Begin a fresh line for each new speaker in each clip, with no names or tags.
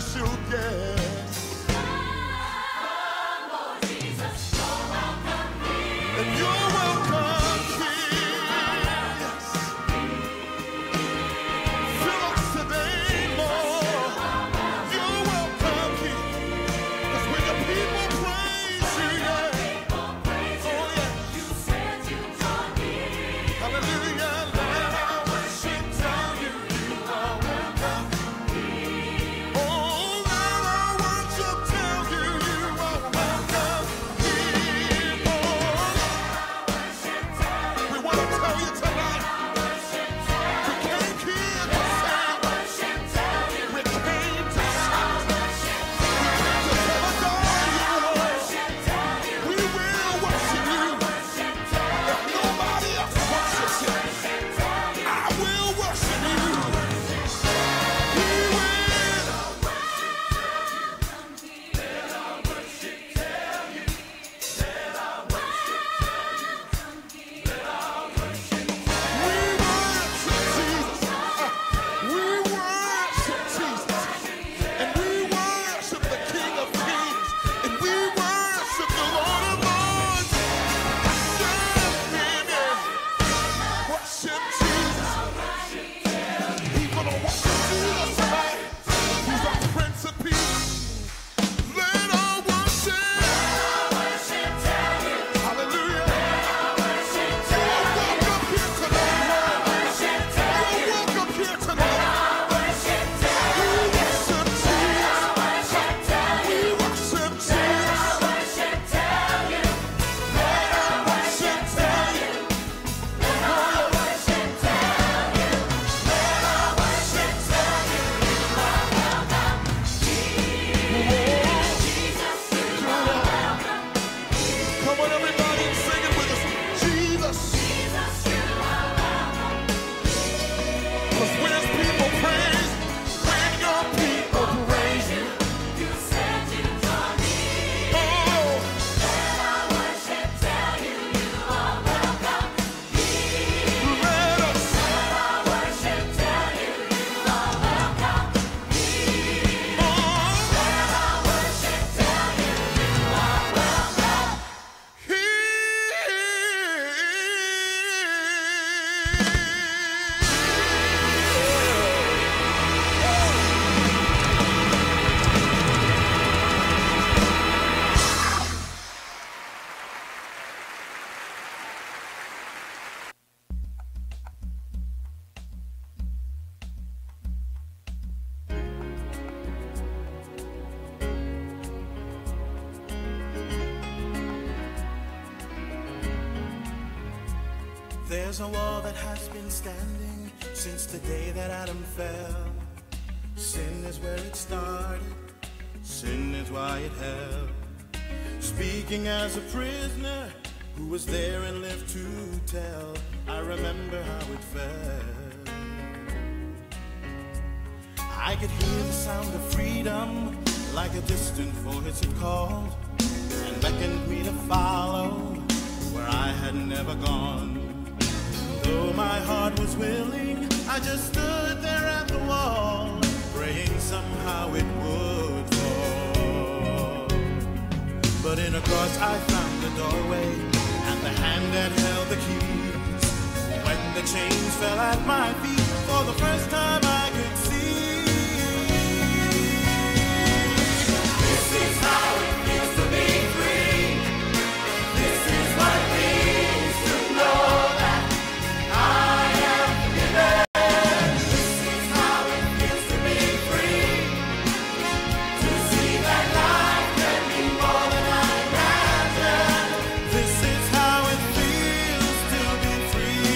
yes, you get. And you're welcome here. Fill us today, Lord. You're welcome here. 'Cause when the people praise you, yeah. Oh, yeah. Hallelujah. Let our worship tell you you are welcome. Oh, let our worship tell you you are welcome here, Lord. We want to tell you tonight, we came here to sing. We came to shout. We came to adore you, Lord. We will worship you. If nobody else worships you, I will worship you. We will. We worship Jesus. And we worship the King of Kings. And we worship the Lord of Lords. Worship Jesus. People don't worship Jesus tonight. He's our Prince of Peace. Let our worship. Hallelujah. You're welcome here tonight, Lord. You're welcome here tonight. We worship Jesus. We worship Jesus. Let our worship tell you. Let our worship tell you. Let our worship tell you you are welcome. Jesus, you are welcome. Come on, everybody, and sing it with us. Jesus. You are welcome. 'Cause when his people praise, when your people praise you, you said you draw me. Oh, let our worship tell you you are welcome. Let us. Let our worship tell you you are welcome. Oh, let our worship tell you you are welcome.
There's a wall that has been standing since the day that Adam fell. Sin is where it started, sin is why it held. Speaking as a prisoner who was there and lived to tell, I remember how it felt. I could hear the sound of freedom like a distant voice had called and beckoned me to follow where I had never gone. Though my heart was willing, I just stood there at the wall, praying somehow it would fall. But in a cross I found the doorway and the hand that held the keys. When the chains fell at my feet, for the first time I could see. This is how it feels to be free. This is what it means to know that I am forgiven. This is how it feels to be free. To see that life can be more than I imagined. This is how it feels to be free.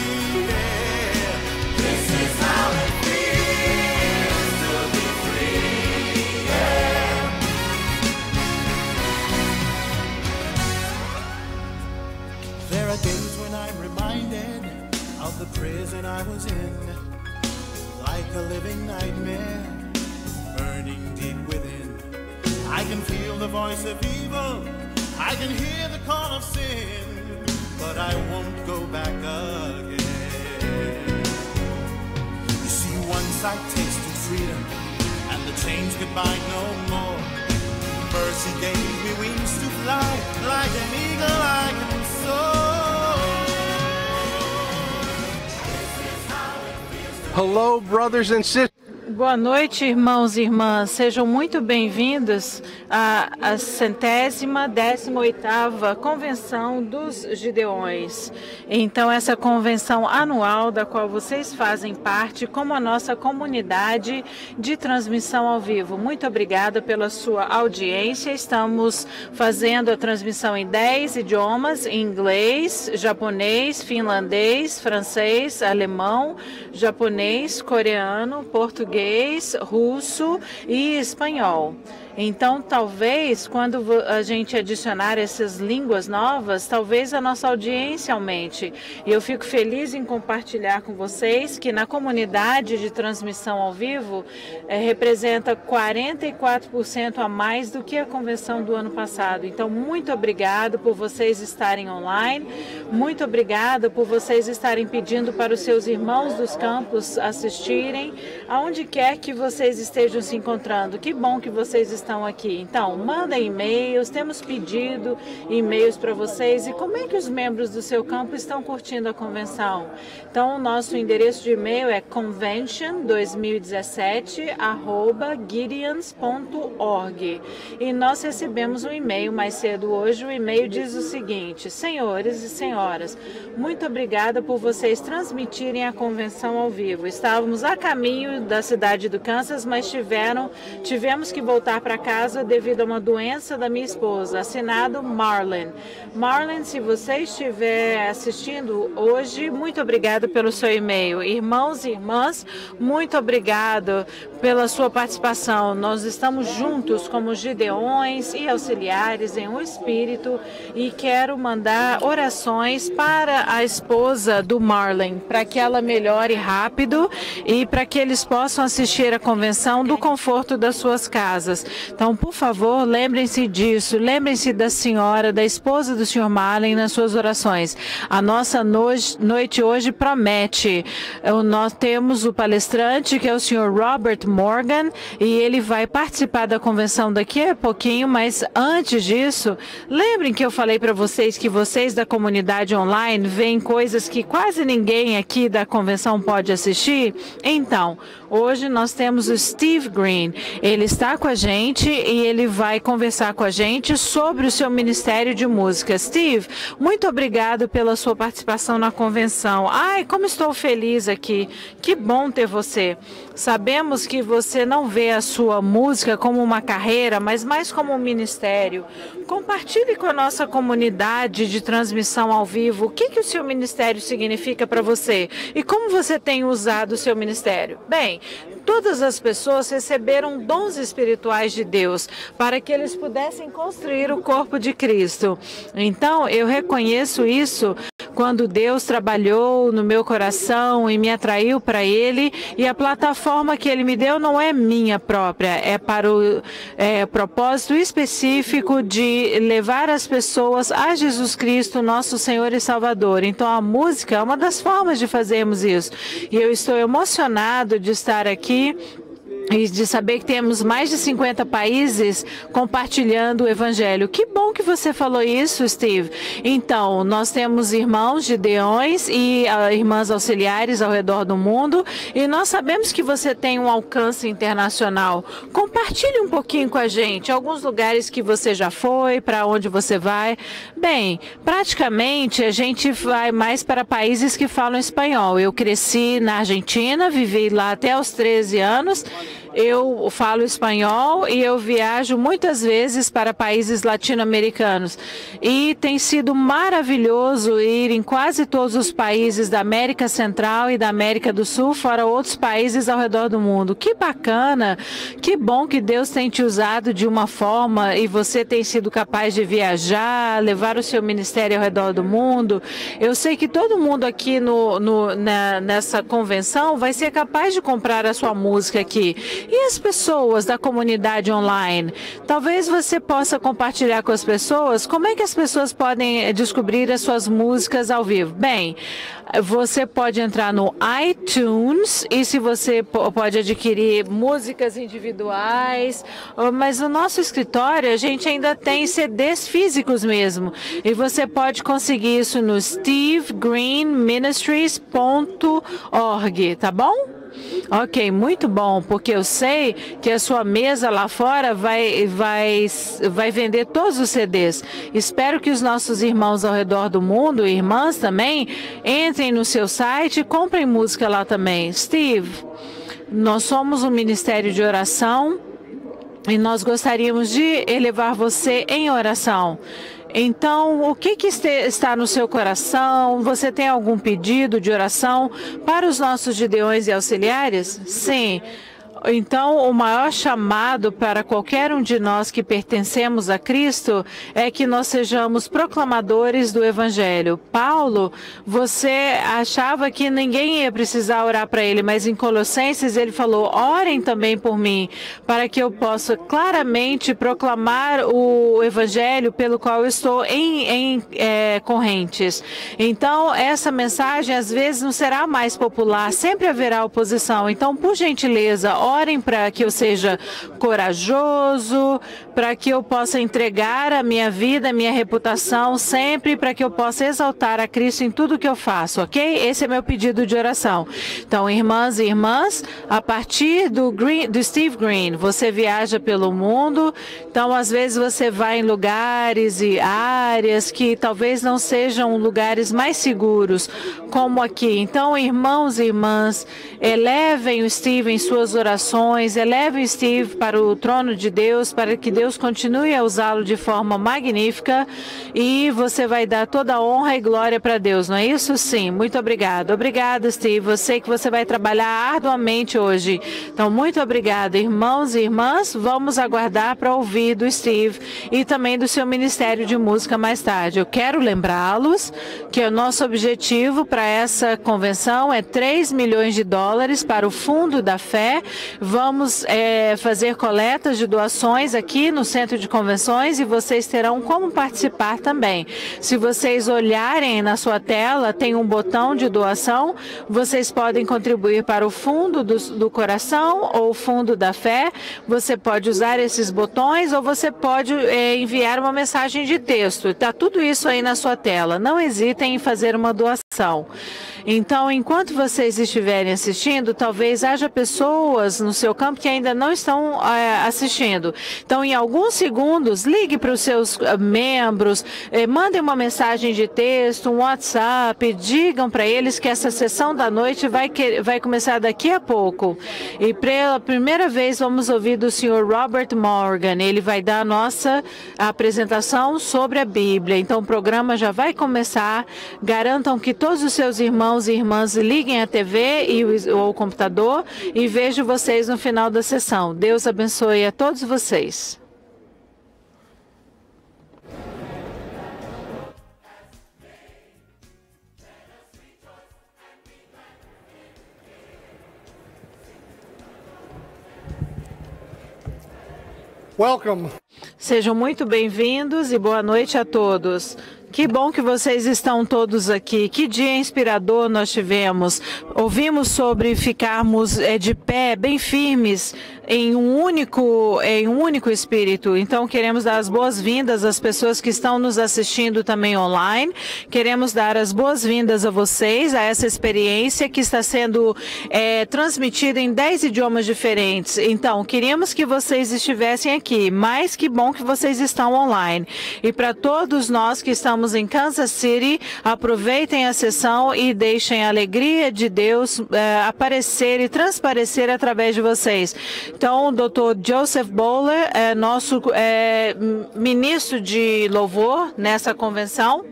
Yeah. This is how it feels to be free. Yeah. There are days when I'm reminded of the prison I was in, like a living nightmare, burning deep within. I can feel the voice of evil, I can hear the call of sin, but I won't go back again. You see, once I tasted freedom and the chains could bind no more. First he gave me wings to fly, like an eagle I can soar.
Hello, brothers and sisters.
Boa noite, irmãos e irmãs. Sejam muito bem-vindos à 118ª Convenção dos Gideões. Então, essa convenção anual da qual vocês fazem parte como a nossa comunidade de transmissão ao vivo. Muito obrigada pela sua audiência. Estamos fazendo a transmissão em 10 idiomas: inglês, japonês, finlandês, francês, alemão, japonês, coreano, português, russo e espanhol. Então, talvez, quando a gente adicionar essas línguas novas, talvez a nossa audiência aumente. E eu fico feliz em compartilhar com vocês que na comunidade de transmissão ao vivo representa 44% a mais do que a convenção do ano passado. Então, muito obrigado por vocês estarem online. Muito obrigada por vocês estarem pedindo para os seus irmãos dos campos assistirem, aonde quer que vocês estejam se encontrando. Que bom que vocês estão aqui. Então, mandem e-mails, temos pedido e-mails para vocês. E como é que os membros do seu campo estão curtindo a convenção? Então, o nosso endereço de e-mail é convention2017@gideons.org. E nós recebemos um e-mail mais cedo hoje. O e-mail diz o seguinte: senhores e senhoras, muito obrigada por vocês transmitirem a convenção ao vivo. Estávamos a caminho da cidade do Kansas, mas tivemos que voltar para casa devido a uma doença da minha esposa. Assinado Marlene. Marlene, se você estiver assistindo hoje, muito obrigado pelo seu e-mail. Irmãos e irmãs, muito obrigado pela sua participação. Nós estamos juntos como gideões e auxiliares em um espírito e quero mandar orações para a esposa do Marlene, para que ela melhore rápido e para que eles possam assistir a convenção do conforto das suas casas. Então, por favor, lembrem-se disso. Lembrem-se da senhora, da esposa do Sr. Marlene nas suas orações. A nossa noite hoje promete. Nós temos o palestrante, que é o Sr. Robert Morgan, e ele vai participar da convenção daqui a pouquinho, mas antes disso, lembrem que eu falei para vocês que vocês da comunidade online veem coisas que quase ninguém aqui da convenção pode assistir. Então, hoje nós temos o Steve Green. Ele está com a gente e ele vai conversar com a gente sobre o seu ministério de música. Steve, muito obrigado pela sua participação na convenção. Ai, como estou feliz aqui. Que bom ter você. Sabemos que você não vê a sua música como uma carreira, mas mais como um ministério. Compartilhe com a nossa comunidade de transmissão ao vivo o que o seu ministério significa para você e como você tem usado o seu ministério. Bem, todas as pessoas receberam dons espirituais de Deus para que eles pudessem construir o corpo de Cristo. Então, eu reconheço isso quando Deus trabalhou no meu coração e me atraiu para Ele, e a plataforma que Ele me deu não é minha própria, é para o propósito específico de levar as pessoas a Jesus Cristo, nosso Senhor e Salvador. Então, a música é uma das formas de fazermos isso. E eu estou emocionado de estar aqui e de saber que temos mais de 50 países compartilhando o Evangelho. Que bom que você falou isso, Steve. Então, nós temos irmãos gideões e irmãs auxiliares ao redor do mundo, e nós sabemos que você tem um alcance internacional. Compartilhe um pouquinho com a gente, alguns lugares que você já foi, para onde você vai. Bem, praticamente a gente vai mais para países que falam espanhol. Eu cresci na Argentina, vivi lá até os 13 anos. Eu falo espanhol e eu viajo muitas vezes para países latino-americanos. E tem sido maravilhoso ir em quase todos os países da América Central e da América do Sul, fora outros países ao redor do mundo. Que bacana! Que bom que Deus tem te usado de uma forma e você tem sido capaz de viajar, levar o seu ministério ao redor do mundo. Eu sei que todo mundo aqui nessa convenção vai ser capaz de comprar a sua música aqui. E as pessoas da comunidade online? Talvez você possa compartilhar com as pessoas como é que as pessoas podem descobrir as suas músicas ao vivo. Bem, você pode entrar no iTunes e se você pode adquirir músicas individuais, mas no nosso escritório a gente ainda tem CDs físicos mesmo. E você pode conseguir isso no stevegreenministries.org, tá bom? Ok, muito bom, porque eu sei que a sua mesa lá fora vai vender todos os CDs. Espero que os nossos irmãos ao redor do mundo, e irmãs também, entrem no seu site e comprem música lá também. Steve, nós somos um ministério de oração e nós gostaríamos de elevar você em oração. Então, o que está no seu coração? Você tem algum pedido de oração para os nossos gideões e auxiliares? Sim. Então, o maior chamado para qualquer um de nós que pertencemos a Cristo é que nós sejamos proclamadores do Evangelho. Paulo, você achava que ninguém ia precisar orar para ele, mas em Colossenses ele falou, orem também por mim, para que eu possa claramente proclamar o Evangelho pelo qual eu estou em correntes. Então, essa mensagem às vezes não será mais popular, sempre haverá oposição. Então, por gentileza, orem para que eu seja corajoso, para que eu possa entregar a minha vida, a minha reputação sempre, para que eu possa exaltar a Cristo em tudo que eu faço, ok? Esse é meu pedido de oração. Então, irmãs e irmãs, a partir do Steve Green, você viaja pelo mundo, então às vezes você vai em lugares e áreas que talvez não sejam lugares mais seguros, como aqui. Então, irmãos e irmãs, elevem o Steve em suas orações, elevem o Steve para o trono de Deus, para que Deus continue a usá-lo de forma magnífica e você vai dar toda a honra e glória para Deus, não é isso? Sim, muito obrigado. Obrigada, Steve. Eu sei que você vai trabalhar arduamente hoje. Então, muito obrigada, irmãos e irmãs. Vamos aguardar para ouvir do Steve e também do seu ministério de música mais tarde. Eu quero lembrá-los que o nosso objetivo para essa convenção é $3 milhões para o Fundo da Fé. Vamos fazer coletas de doações aqui no Centro de Convenções e vocês terão como participar também. Se vocês olharem na sua tela, tem um botão de doação. Vocês podem contribuir para o Fundo do Coração ou o Fundo da Fé. Você pode usar esses botões ou você pode enviar uma mensagem de texto. Está tudo isso aí na sua tela. Não hesitem em fazer uma doação. Então, enquanto vocês estiverem assistindo, talvez haja pessoas no seu campo que ainda não estão assistindo. Então, em alguns segundos, ligue para os seus membros, mandem uma mensagem de texto, um WhatsApp, digam para eles que essa sessão da noite vai começar daqui a pouco. E pela primeira vez vamos ouvir do Sr. Robert Morgan. Ele vai dar a nossa apresentação sobre a Bíblia. Então, o programa já vai começar. Garantam que todos os seus irmãos e irmãs liguem a TV ou o computador e vejo vocês no final da sessão. Deus abençoe a todos vocês.
Welcome.
Sejam muito bem-vindos e boa noite a todos. Que bom que vocês estão todos aqui. Que dia inspirador nós tivemos. Ouvimos sobre ficarmos de pé, bem firmes, em um único espírito. Então, queremos dar as boas-vindas às pessoas que estão nos assistindo também online. Queremos dar as boas-vindas a vocês, a essa experiência que está sendo transmitida em 10 idiomas diferentes. Então, queríamos que vocês estivessem aqui, mas que bom que vocês estão online. E para todos nós que estamos em Kansas City, aproveitem a sessão e deixem a alegria de Deus aparecer e transparecer através de vocês. Então, o Dr. Joseph Bowler é nosso ministro de louvor nessa convenção.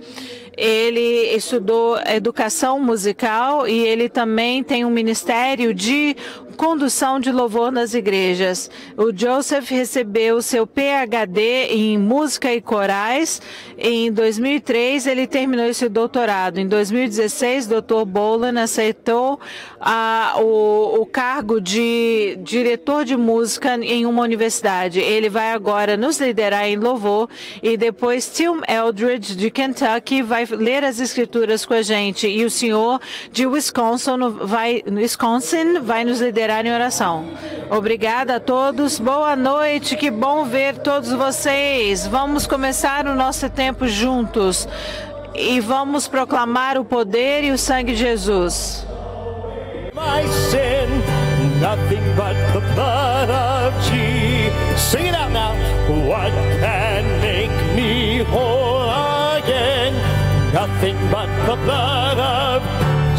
Ele estudou educação musical e ele também tem um ministério de condução de louvor nas igrejas. O Joseph recebeu seu PhD em música e corais. Em 2003, ele terminou esse doutorado. Em 2016, Dr. Boland aceitou o cargo de diretor de música em uma universidade. Ele vai agora nos liderar em louvor e depois Tim Eldridge de Kentucky vai ler as escrituras com a gente e o senhor de Wisconsin vai nos liderar em oração. Obrigada a todos, boa noite, que bom ver todos vocês. Vamos começar o nosso tempo juntos e vamos proclamar o poder e o sangue de Jesus.
My sin, nothing but the blood of Jesus. Sing it out now. What can make me whole again? Nothing but the blood of.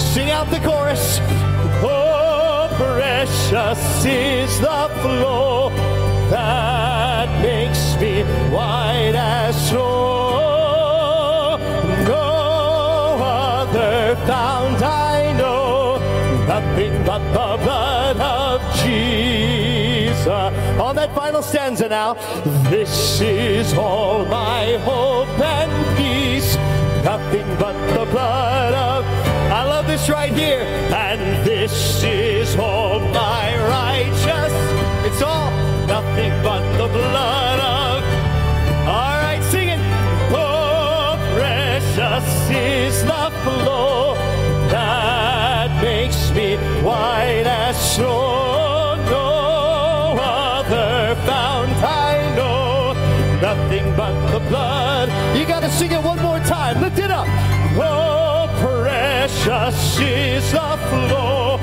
Sing out the chorus. Oh, precious is the flow that makes me white as snow. No other fount I know. Nothing but the blood of Jesus. On that final stanza now. This is all my hope and peace. Nothing but the blood of. I love this right here. And this is all my righteous. It's all nothing but the blood of. All right, sing it. Oh, precious is the flow that makes me white as snow. No other fount I know. Nothing but the blood. You got to sing it one more time. Lift it up. Oh, precious is the flow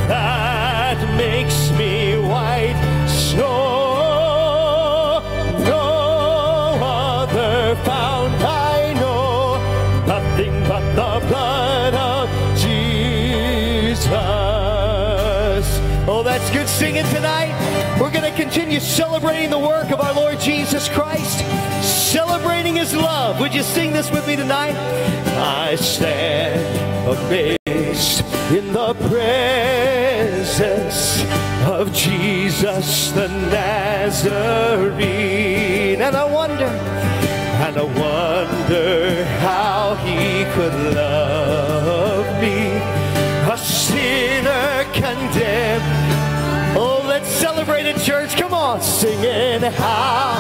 that makes me white snow. No other fount I know. Nothing but the blood of Jesus. Oh, that's good singing tonight. We're going to continue celebrating the work of our Lord Jesus Christ, celebrating His love. Would you sing this with me tonight? I stand amazed in the presence of Jesus the Nazarene, and I wonder how He could love me, a sinner condemned. Oh, let's celebrate it, church. Come on, singing how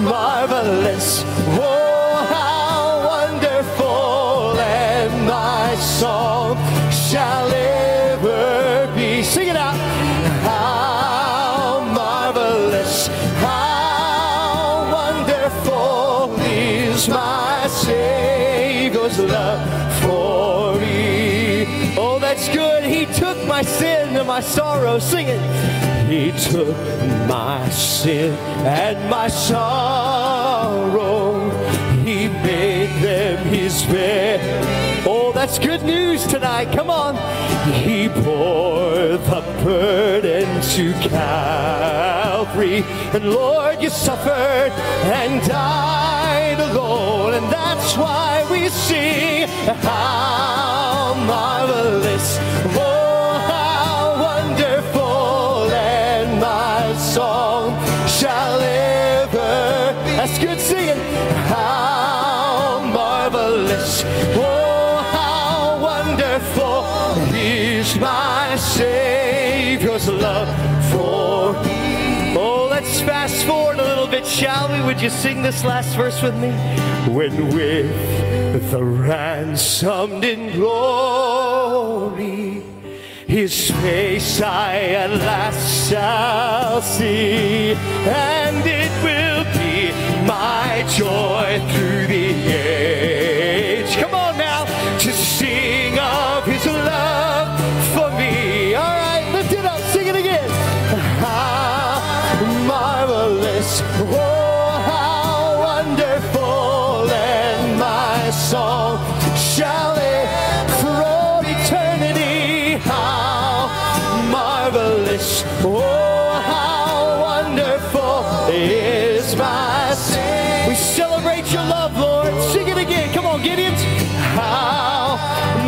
marvelous, oh, how wonderful, and my song shall ever be. Sing it out. How marvelous, how wonderful is my Savior's love for me. Oh, that's good. He took my sin and my sorrow. Sing it. He took my sin and my sorrow. He made them His bed. Oh, that's good news tonight. Come on. He bore the burden to Calvary. And Lord, you suffered and died alone. And that's why we sing, how marvelous, oh, how wonderful, and my song shall ever. That's good singing. How marvelous, oh, how wonderful is my Savior's love for me. Oh, let's fast forward a little bit, shall we? Would you sing this last verse with me? When with the ransomed in glory, His face I at last shall see, and it will be my joy through the age. Come on now, to sing of His love for me. All right, lift it up, sing it again. How marvelous, oh, how wonderful, and my song shall for all eternity. How marvelous, oh, how wonderful is my sin. We celebrate your love, Lord. Sing it again. Come on, Gideon. How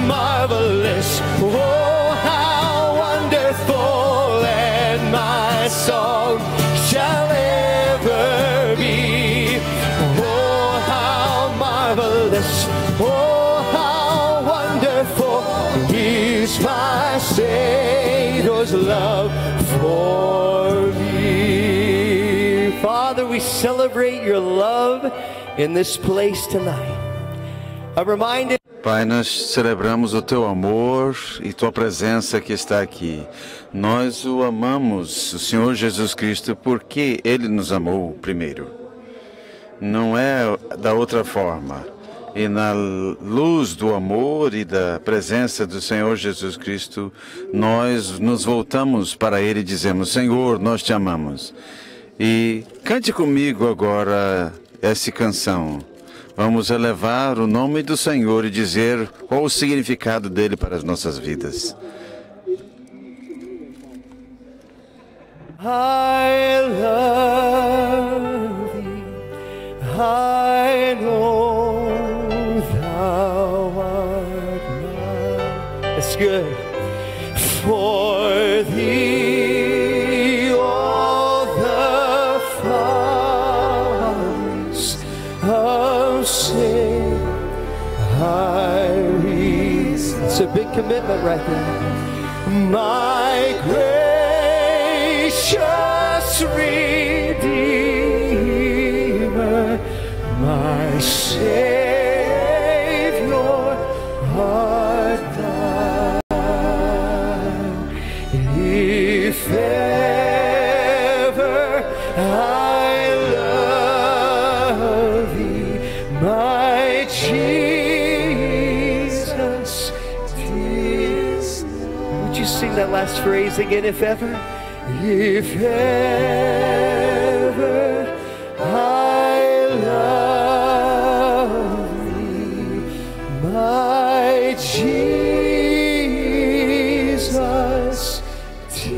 marvelous, oh, how wonderful, my song shall ever be. Oh, how marvelous, oh, how wonderful is my Savior's love for me. Father, we celebrate your love in this place tonight. I'm reminded.
Pai, nós celebramos o Teu amor e Tua presença que está aqui. Nós o amamos, o Senhor Jesus Cristo, porque Ele nos amou primeiro. Não é da outra forma. E na luz do amor e da presença do Senhor Jesus Cristo, nós nos voltamos para Ele e dizemos: Senhor, nós te amamos. E cante comigo agora essa canção. Vamos elevar o nome do Senhor e dizer qual o significado dele para as nossas vidas.
I love thee, I know thou art mine. That's good. For thee all the follies of sin I read. It's a big commitment right there. My gracious Redeemer, my Savior, art thine. If ever I love thee, my Jesus, 'tis. Would you sing that last phrase again, if ever? If ever I love thee, my Jesus, 'tis.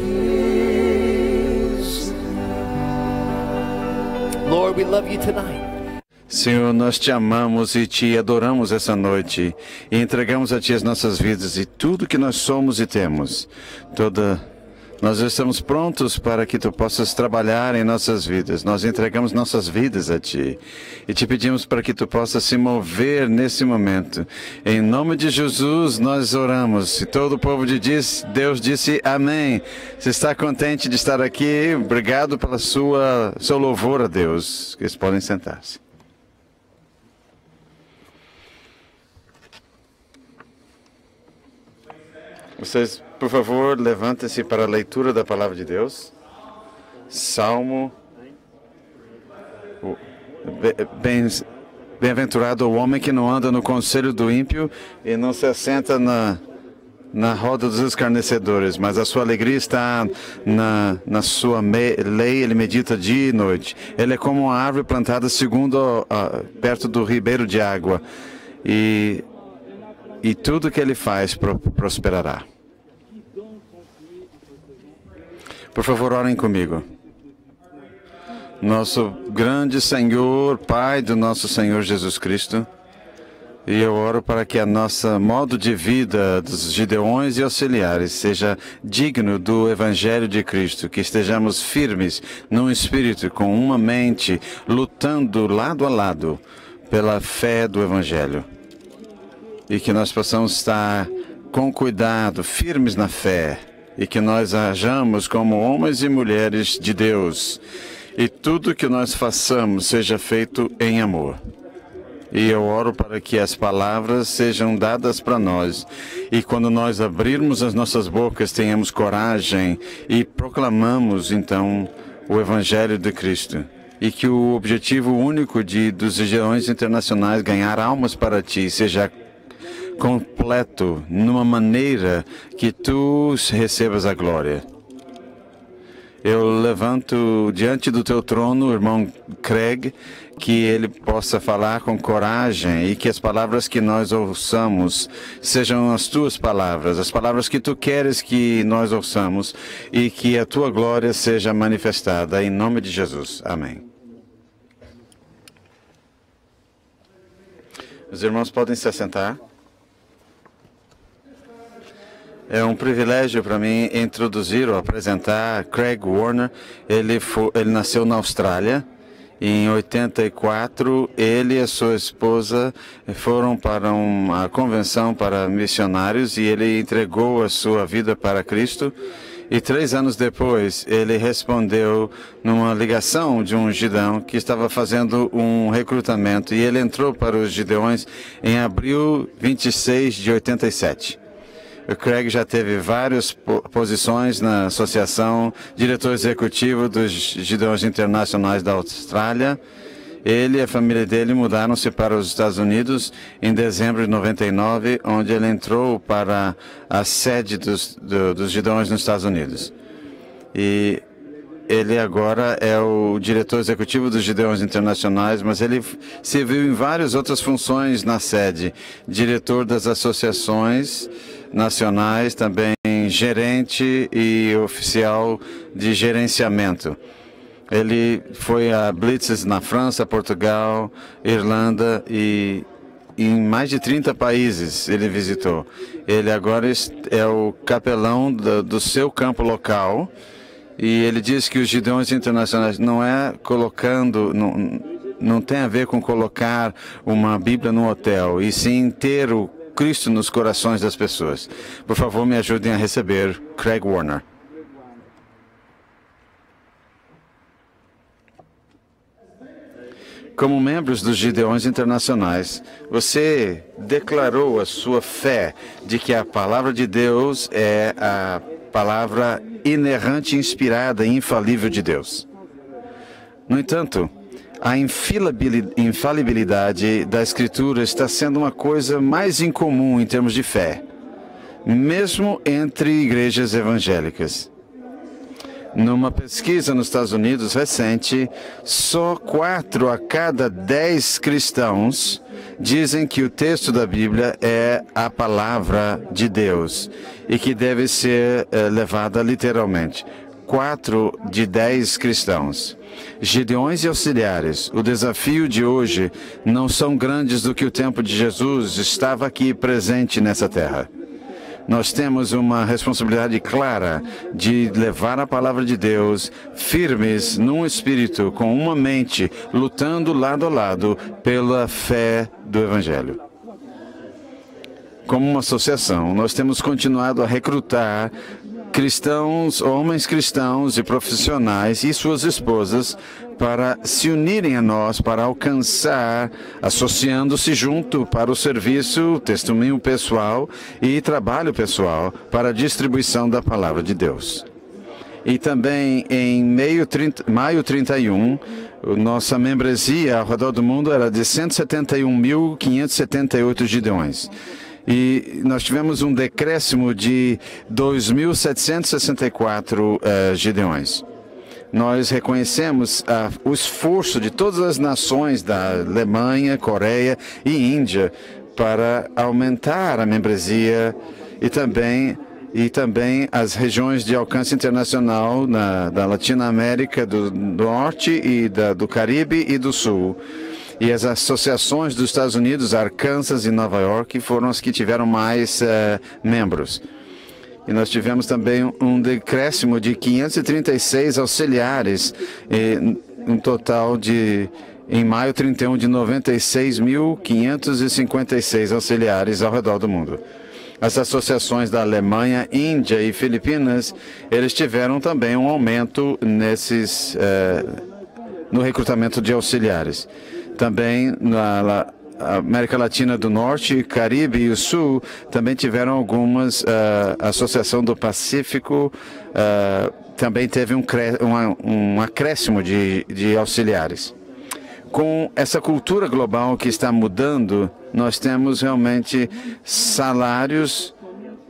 Lord, we love you tonight.
Senhor, nós te amamos e te adoramos essa noite e entregamos a Ti as nossas vidas e tudo que nós somos e temos. Nós estamos prontos para que Tu possas trabalhar em nossas vidas. Nós entregamos nossas vidas a Ti e te pedimos para que Tu possas se mover nesse momento. Em nome de Jesus nós oramos. E todo o povo Deus disse amém. Você está contente de estar aqui? Obrigado pela seu louvor a Deus. Eles podem sentar-se. Vocês, por favor, levantem-se para a leitura da palavra de Deus. Salmo. Bem-aventurado o homem que não anda no conselho do ímpio e não se assenta na roda dos escarnecedores, mas a sua alegria está na sua lei, ele medita dia e noite. Ele é como uma árvore plantada perto do ribeiro de água. E tudo que ele faz prosperará. Por favor, orem comigo. Nosso grande Senhor, Pai do nosso Senhor Jesus Cristo, e eu oro para que a nossa modo de vida dos gideões e auxiliares seja digno do Evangelho de Cristo, que estejamos firmes num espírito, com uma mente, lutando lado a lado pela fé do Evangelho. E que nós possamos estar com cuidado, firmes na fé, e que nós hajamos como homens e mulheres de Deus, e tudo que nós façamos seja feito em amor. E eu oro para que as palavras sejam dadas para nós, e quando nós abrirmos as nossas bocas, tenhamos coragem e proclamamos então o Evangelho de Cristo. E que o objetivo único dos Gideões Internacionais, ganhar almas para Ti, seja completo, numa maneira que Tu recebas a glória. Eu levanto diante do Teu trono o irmão Craig, que ele possa falar com coragem e que as palavras que nós ouçamos sejam as Tuas palavras, as palavras que Tu queres que nós ouçamos, e que a Tua glória seja manifestada em nome de Jesus. Amém. Os irmãos podem se assentar. É um privilégio para mim introduzir ou apresentar Craig Warner. Ele nasceu na Austrália. Em 84, ele e a sua esposa foram para uma convenção para missionários e ele entregou a sua vida para Cristo. E 3 anos depois, ele respondeu numa ligação de um gideão que estava fazendo um recrutamento. E ele entrou para os gideões em abril 26 de 87. O Craig já teve várias posições na associação, diretor executivo dos Gideões Internacionais da Austrália. Ele e a família dele mudaram-se para os Estados Unidos em dezembro de 99, onde ele entrou para a sede dos Gideões nos Estados Unidos. E ele agora é o diretor executivo dos Gideões Internacionais, mas ele serviu em várias outras funções na sede. Diretor das associações nacionais, também gerente e oficial de gerenciamento. Ele foi a Blitzes na França, Portugal, Irlanda e em mais de 30 países ele visitou. Ele agora é o capelão do seu campo local e ele diz que os Gideões Internacionais não é colocando, não tem a ver com colocar uma Bíblia no hotel, e sim ter o Cristo nos corações das pessoas. Por favor, me ajudem a receber Craig Warner. Como membros dos Gideões Internacionais, você declarou a sua fé de que a palavra de Deus é a palavra inerrante, inspirada e infalível de Deus. No entanto, a infalibilidade da Escritura está sendo uma coisa mais incomum em termos de fé, mesmo entre igrejas evangélicas. Numa pesquisa nos Estados Unidos recente, só 4 a cada 10 cristãos dizem que o texto da Bíblia é a palavra de Deus e que deve ser levada literalmente. 4 de 10 cristãos. Gideões e auxiliares, o desafio de hoje não são grandes do que o tempo de Jesus estava aqui presente nessa terra. Nós temos uma responsabilidade clara de levar a palavra de Deus firmes num espírito, com uma mente, lutando lado a lado pela fé do Evangelho. Como uma associação, nós temos continuado a recrutar cristãos, homens cristãos e profissionais e suas esposas para se unirem a nós, para alcançar, associando-se junto para o serviço, testemunho pessoal e trabalho pessoal para a distribuição da palavra de Deus. E também em maio 31, nossa membresia ao redor do mundo era de 171.578 gideões. E nós tivemos um decréscimo de 2.764 gideões. Nós reconhecemos o esforço de todas as nações da Alemanha, Coreia e Índia para aumentar a membresia e também as regiões de alcance internacional da Latinoamérica, do Norte e do Caribe e do Sul. E as associações dos Estados Unidos, Arkansas e Nova York, foram as que tiveram mais membros. E nós tivemos também um decréscimo de 536 auxiliares, um total em maio 31, de 96.556 auxiliares ao redor do mundo. As associações da Alemanha, Índia e Filipinas, eles tiveram também um aumento no recrutamento de auxiliares. Também na América Latina do Norte, Caribe e o Sul também tiveram algumas. A Associação do Pacífico também teve um acréscimo de auxiliares. Com essa cultura global que está mudando, nós temos realmente salários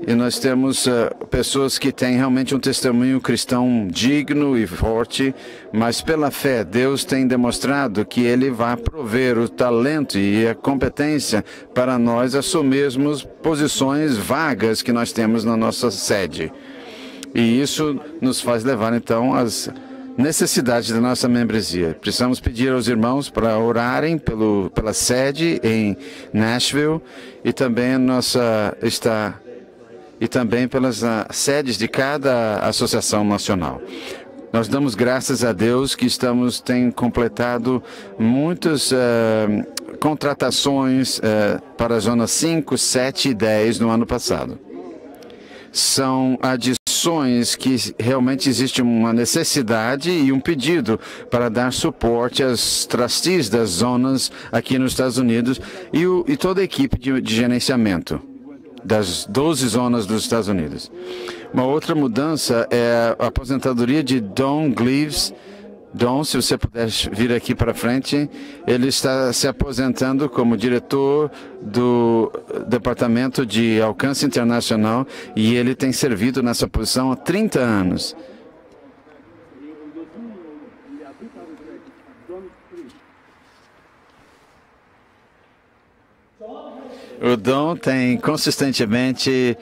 e nós temos pessoas que têm realmente um testemunho cristão digno e forte, mas pela fé, Deus tem demonstrado que Ele vai prover o talento e a competência para nós assumirmos posições vagas que nós temos na nossa sede. E isso nos faz levar, então, às necessidades da nossa membresia. Precisamos pedir aos irmãos para orarem pela sede em Nashville e também e também pelas sedes de cada associação nacional. Nós damos graças a Deus que tem completado muitas contratações para as zonas 5, 7 e 10 no ano passado. São adições que realmente existe uma necessidade e um pedido para dar suporte às trustees das zonas aqui nos Estados Unidos e toda a equipe de gerenciamento das 12 zonas dos Estados Unidos. Uma outra mudança é a aposentadoria de Don Gleaves. Don, se você puder vir aqui para frente, ele está se aposentando como diretor do Departamento de Alcance Internacional e ele tem servido nessa posição há 30 anos. O Don tem consistentemente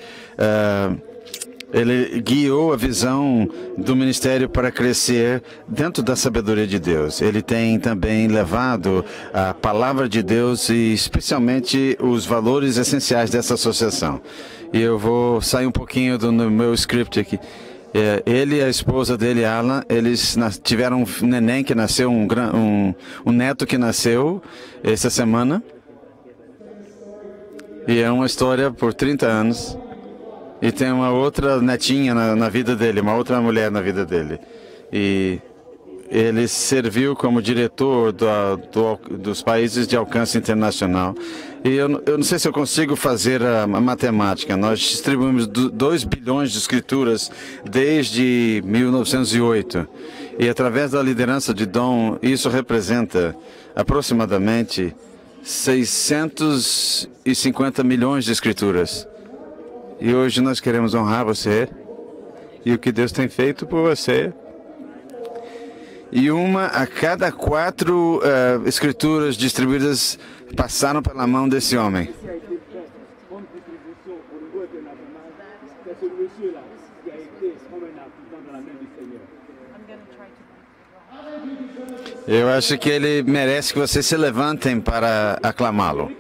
ele guiou a visão do ministério para crescer dentro da sabedoria de Deus. Ele tem também levado a palavra de Deus e especialmente os valores essenciais dessa associação. E eu vou sair um pouquinho do meu script aqui. Ele e a esposa dele, Alan, eles tiveram um neném que nasceu, um neto que nasceu essa semana. E é uma história por 30 anos. E tem uma outra netinha na vida dele, uma outra mulher na vida dele. E ele serviu como diretor dos países de alcance internacional. E eu não sei se eu consigo fazer a matemática. Nós distribuímos 2 bilhões de escrituras desde 1908. E através da liderança de Don, isso representa aproximadamente 650 milhões de escrituras. E hoje nós queremos honrar você e o que Deus tem feito por você. E uma a cada 4 escrituras distribuídas passaram pela mão desse homem. Eu acho que ele merece que vocês se levantem para aclamá-lo.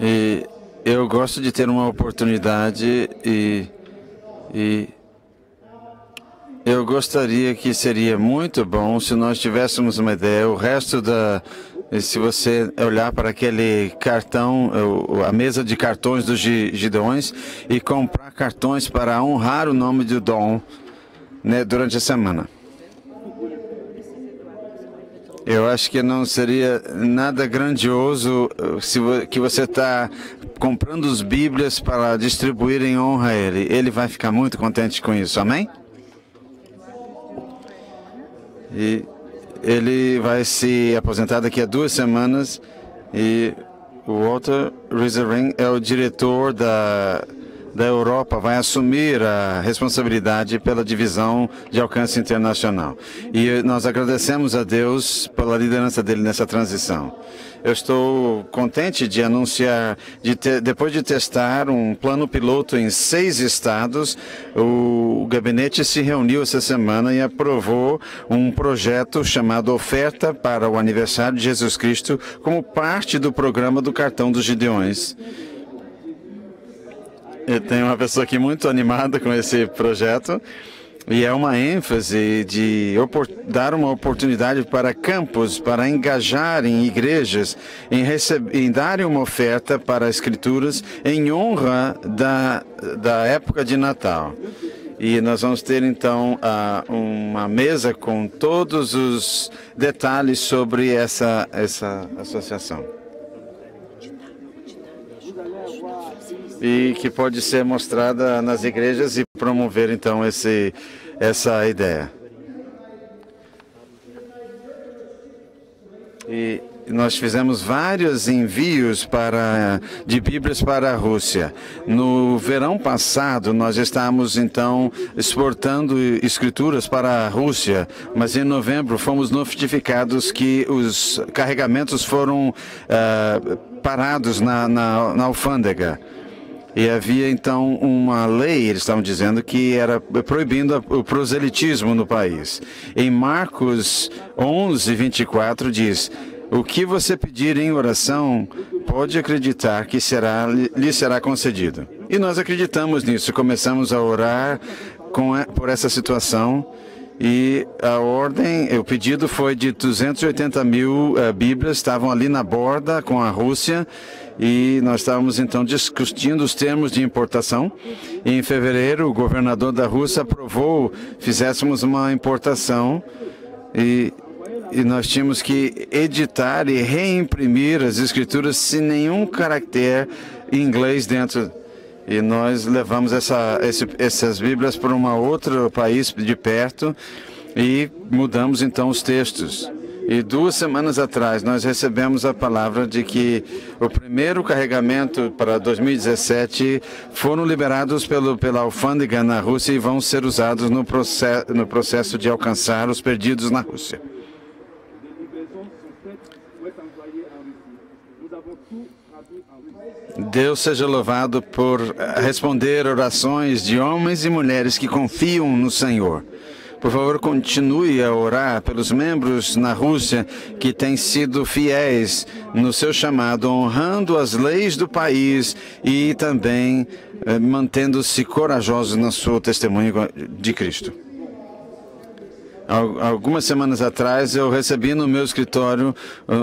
E eu gosto de ter uma oportunidade e eu gostaria que seria muito bom se nós tivéssemos uma ideia. O resto se você olhar para aquele cartão, a mesa de cartões dos Gideões e comprar cartões para honrar o nome de Don, né, durante a semana. Eu acho que não seria nada grandioso que você está comprando as Bíblias para distribuir em honra a Ele. Ele vai ficar muito contente com isso, amém? E ele vai se aposentar daqui a 2 semanas e o Walter Riesering é o diretor da Europa, vai assumir a responsabilidade pela divisão de alcance internacional. E nós agradecemos a Deus pela liderança dele nessa transição. Eu estou contente de anunciar, depois de testar um plano piloto em 6 estados, o gabinete se reuniu essa semana e aprovou um projeto chamado Oferta para o Aniversário de Jesus Cristo como parte do programa do Cartão dos Gideões. Eu tenho uma pessoa aqui muito animada com esse projeto e é uma ênfase de dar uma oportunidade para campos, para engajar em igrejas, em darem uma oferta para escrituras em honra da época de Natal. E nós vamos ter então uma mesa com todos os detalhes sobre essa associação. E que pode ser mostrada nas igrejas e promover então essa ideia. E nós fizemos vários envios de Bíblias para a Rússia. No verão passado, nós estávamos então exportando escrituras para a Rússia, mas em novembro fomos notificados que os carregamentos foram parados na alfândega. E havia então uma lei, eles estavam dizendo, que era proibindo o proselitismo no país. Em Marcos 11:24 diz: o que você pedir em oração, pode acreditar que lhe será concedido. E nós acreditamos nisso, começamos a orar por essa situação. E o pedido foi de 280 mil Bíblias, estavam ali na borda com a Rússia, e nós estávamos então discutindo os termos de importação. E em fevereiro, o governador da Rússia aprovou, fizéssemos uma importação, e nós tínhamos que editar e reimprimir as escrituras sem nenhum caractere em inglês dentro. E nós levamos essas Bíblias para um outro país de perto e mudamos então os textos. E 2 semanas atrás nós recebemos a palavra de que o primeiro carregamento para 2017 foram liberados pela alfândega na Rússia e vão ser usados no processo de alcançar os perdidos na Rússia. Deus seja louvado por responder orações de homens e mulheres que confiam no Senhor. Por favor, continue a orar pelos membros na Rússia que têm sido fiéis no seu chamado, honrando as leis do país e também mantendo-se corajosos no seu testemunho de Cristo. Algumas semanas atrás, eu recebi no meu escritório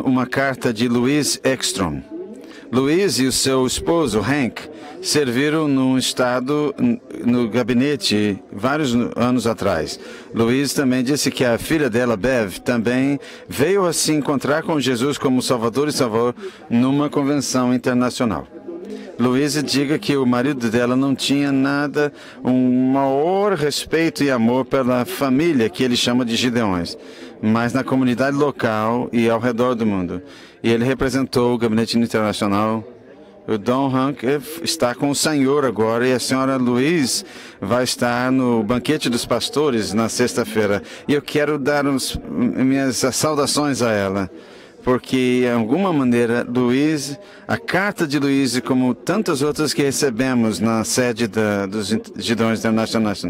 uma carta de Louise Ekstrom. Louise e o seu esposo, Hank, serviram no gabinete vários anos atrás. Louise também disse que a filha dela, Bev, também veio a se encontrar com Jesus como Salvador e Salvador numa convenção internacional. Louise diga que o marido dela não tinha um maior respeito e amor pela família que ele chama de Gideões, mas na comunidade local e ao redor do mundo. E ele representou o gabinete internacional. O Don Hank está com o Senhor agora e a senhora Louise vai estar no banquete dos pastores na sexta-feira. E eu quero dar minhas saudações a ela, porque, de alguma maneira, a carta de Louise, como tantas outras que recebemos na sede dos Gideões Internacionais,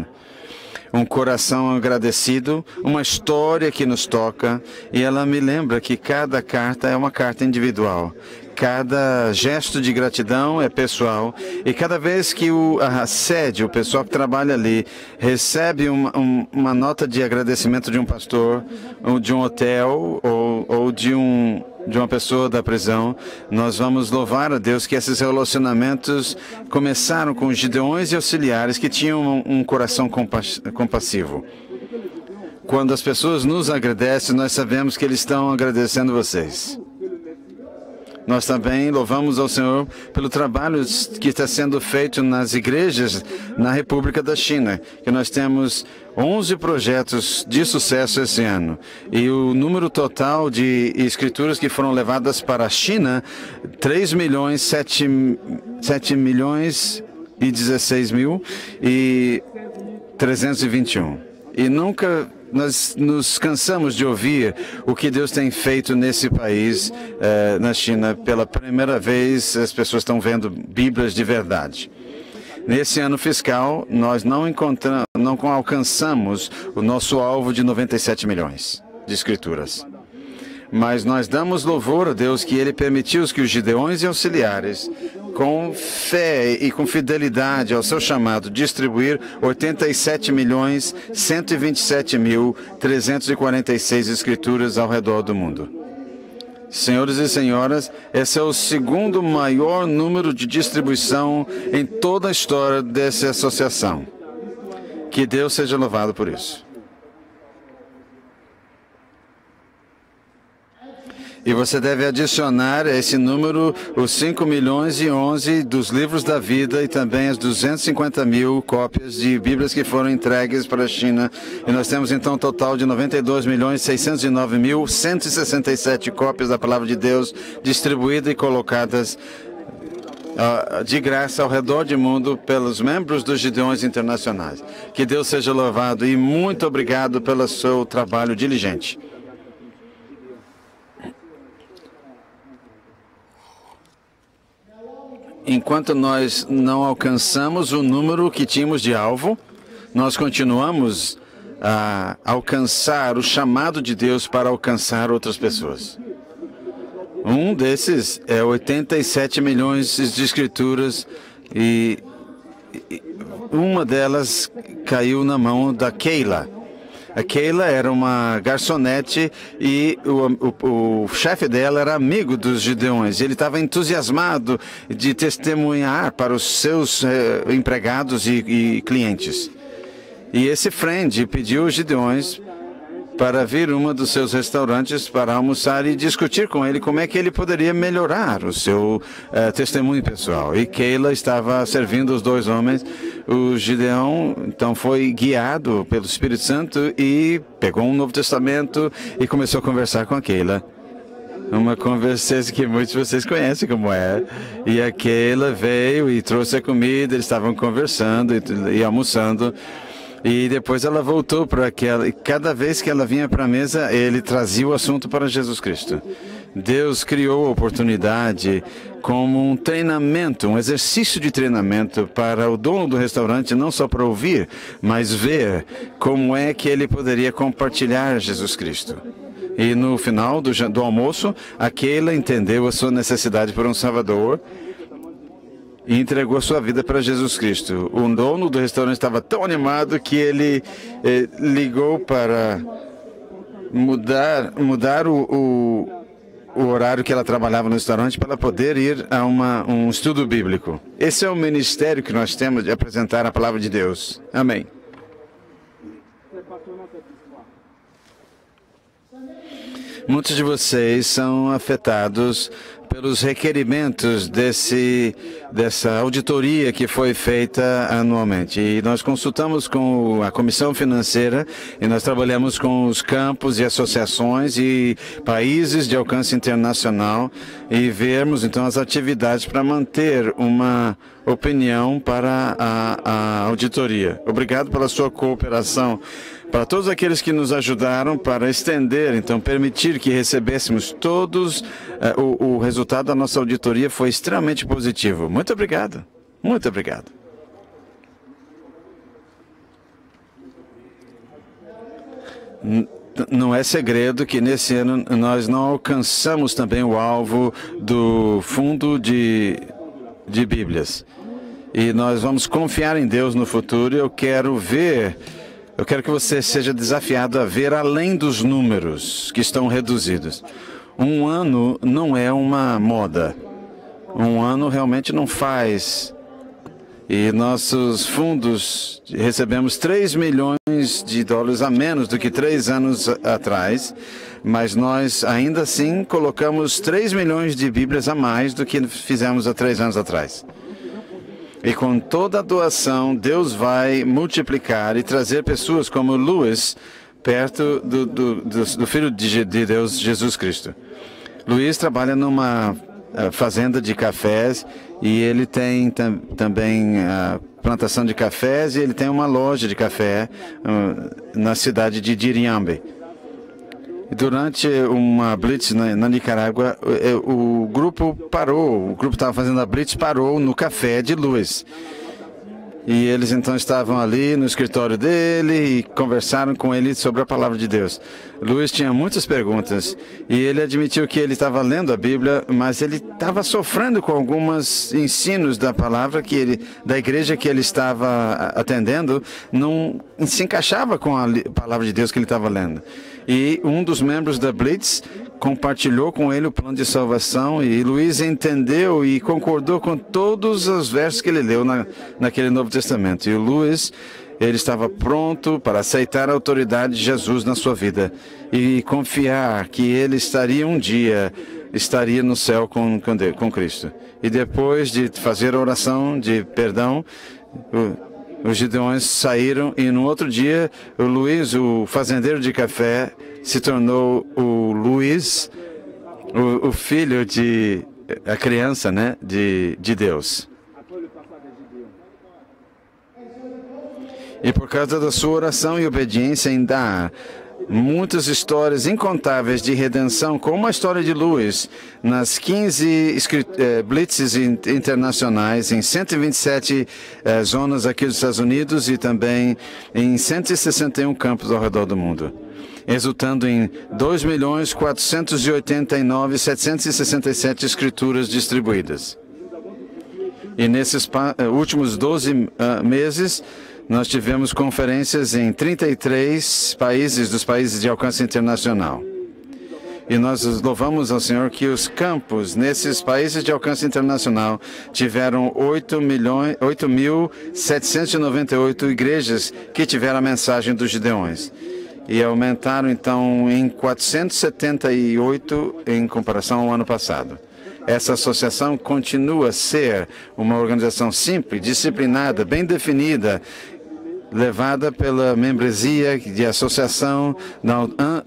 um coração agradecido, uma história que nos toca, e ela me lembra que cada carta é uma carta individual. Cada gesto de gratidão é pessoal, e cada vez que a sede, o pessoal que trabalha ali, recebe uma nota de agradecimento de um pastor, ou de um hotel, ou de uma pessoa da prisão, nós vamos louvar a Deus que esses relacionamentos começaram com gideões e auxiliares que tinham um coração compassivo. Quando as pessoas nos agradecem, nós sabemos que eles estão agradecendo vocês. Nós também louvamos ao Senhor pelo trabalho que está sendo feito nas igrejas na República da China, que nós temos 11 projetos de sucesso esse ano. E o número total de escrituras que foram levadas para a China, 7 milhões e 16 mil e 321. E nunca nós nos cansamos de ouvir o que Deus tem feito nesse país, na China. Pela primeira vez, as pessoas estão vendo Bíblias de verdade. Nesse ano fiscal, nós não alcançamos o nosso alvo de 97 milhões de escrituras. Mas nós damos louvor a Deus que Ele permitiu que os gideões e auxiliares, com fé e com fidelidade ao seu chamado, distribuir 87.127.346 escrituras ao redor do mundo. Senhores e senhoras, esse é o segundo maior número de distribuição em toda a história dessa associação. Que Deus seja louvado por isso. E você deve adicionar a esse número os 5 milhões e 11 dos livros da vida e também as 250 mil cópias de Bíblias que foram entregues para a China. E nós temos então um total de 92.609.167 cópias da Palavra de Deus distribuídas e colocadas de graça ao redor do mundo pelos membros dos Gideões Internacionais. Que Deus seja louvado e muito obrigado pelo seu trabalho diligente. enquanto nós não alcançamos o número que tínhamos de alvo, nós continuamos a alcançar o chamado de Deus para alcançar outras pessoas. Um desses é 87 milhões de escrituras e uma delas caiu na mão da Keila. A Keila era uma garçonete e o chefe dela era amigo dos Gideões. Ele estava entusiasmado de testemunhar para os seus empregados e clientes. E esse friend pediu os Gideões para vir um dos seus restaurantes para almoçar e discutir com ele como é que ele poderia melhorar o seu testemunho pessoal. E Keila estava servindo os dois homens. O Gideão, então, foi guiado pelo Espírito Santo e pegou um Novo Testamento e começou a conversar com a Keila. Uma conversa que muitos de vocês conhecem como é. E a Keila veio e trouxe a comida, eles estavam conversando e almoçando. E depois ela voltou para aquela. E cada vez que ela vinha para a mesa, ele trazia o assunto para Jesus Cristo. Deus criou a oportunidade como um treinamento, um exercício de treinamento para o dono do restaurante, não só para ouvir, mas ver como é que ele poderia compartilhar Jesus Cristo. E no final do almoço, a Keila entendeu a sua necessidade por um Salvador e entregou sua vida para Jesus Cristo. O dono do restaurante estava tão animado que ele ligou para mudar o horário que ela trabalhava no restaurante para ela poder ir a um estudo bíblico. Esse é o ministério que nós temos de apresentar a palavra de Deus. Amém. Muitos de vocês são afetados pelos requerimentos dessa auditoria que foi feita anualmente. E nós consultamos com a Comissão Financeira e nós trabalhamos com os campos e associações e países de alcance internacional e vermos então as atividades para manter uma opinião para a auditoria. Obrigado pela sua cooperação. Para todos aqueles que nos ajudaram para estender, então, permitir que recebêssemos todos, o resultado da nossa auditoria foi extremamente positivo. Muito obrigado. Muito obrigado. Não é segredo que nesse ano nós não alcançamos também o alvo do fundo de Bíblias. E nós vamos confiar em Deus no futuro. Eu quero que você seja desafiado a ver além dos números que estão reduzidos. Um ano não é uma moda. Um ano realmente não faz. E nossos fundos, recebemos 3 milhões de dólares a menos do que 3 anos atrás, mas nós ainda assim colocamos 3 milhões de Bíblias a mais do que fizemos há 3 anos atrás. E com toda a doação, Deus vai multiplicar e trazer pessoas como Luiz perto do Filho de Deus, Jesus Cristo. Luiz trabalha numa fazenda de cafés e ele tem também a plantação de cafés e ele tem uma loja de café na cidade de Diriambe. Durante uma blitz na Nicarágua, o grupo estava fazendo a blitz, parou no café de Luiz. E eles então estavam ali no escritório dele e conversaram com ele sobre a palavra de Deus. Luiz tinha muitas perguntas e ele admitiu que ele estava lendo a Bíblia, mas ele estava sofrendo com alguns ensinos da palavra da igreja que ele estava atendendo, não se encaixava com a palavra de Deus que ele estava lendo. E um dos membros da Blitz compartilhou com ele o plano de salvação e Luiz entendeu e concordou com todos os versos que ele leu naquele Novo Testamento. E o Luiz, ele estava pronto para aceitar a autoridade de Jesus na sua vida e confiar que ele um dia estaria no céu com Cristo. E depois de fazer a oração de perdão, os Gideões saíram e no outro dia o Luiz, o fazendeiro de café, se tornou o Luiz, o filho a criança, né, de Deus. E por causa da sua oração e obediência em dar muitas histórias incontáveis de redenção, como a história de Lewis, nas 15 blitzes internacionais, em 127 zonas aqui dos Estados Unidos e também em 161 campos ao redor do mundo, resultando em 2.489.767 escrituras distribuídas. E nesses últimos 12 meses, nós tivemos conferências em 33 países, dos países de alcance internacional. E nós louvamos ao Senhor que os campos nesses países de alcance internacional tiveram 8.798 igrejas que tiveram a mensagem dos Gideões. E aumentaram, então, em 478 em comparação ao ano passado. Essa associação continua a ser uma organização simples, disciplinada, bem definida, levada pela membresia de associação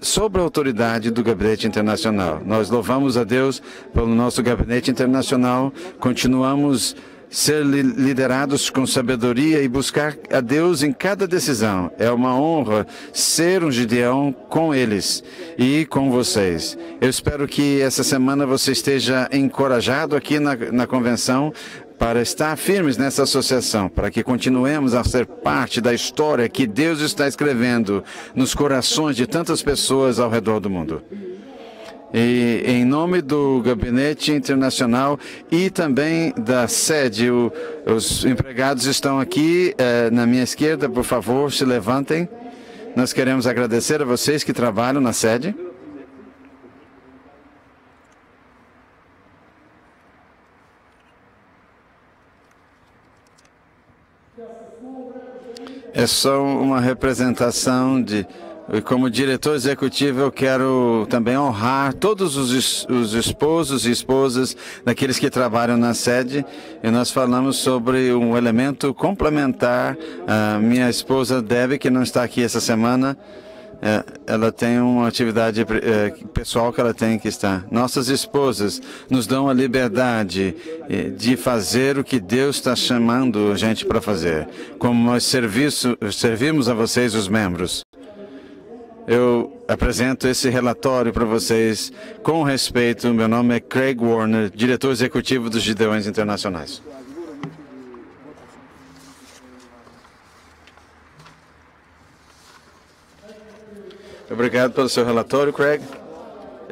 sob a autoridade do Gabinete Internacional. Nós louvamos a Deus pelo nosso Gabinete Internacional, continuamos ser liderados com sabedoria e buscar a Deus em cada decisão. É uma honra ser um Gideão com eles e com vocês. Eu espero que essa semana você esteja encorajado aqui na convenção para estar firmes nessa associação, para que continuemos a ser parte da história que Deus está escrevendo nos corações de tantas pessoas ao redor do mundo. E em nome do Gabinete Internacional e também da sede, os empregados estão aqui na minha esquerda, por favor, se levantem. Nós queremos agradecer a vocês que trabalham na sede. É só uma representação de... Como diretor executivo, eu quero também honrar todos os esposos e esposas daqueles que trabalham na sede. E nós falamos sobre um elemento complementar. A minha esposa Debbie, que não está aqui essa semana, ela tem uma atividade pessoal que ela tem que estar. Nossas esposas nos dão a liberdade de fazer o que Deus está chamando a gente para fazer. Como nós servimos a vocês, os membros. Eu apresento esse relatório para vocês com respeito. Meu nome é Craig Warner, diretor executivo dos Gideões Internacionais. Obrigado pelo seu relatório, Craig.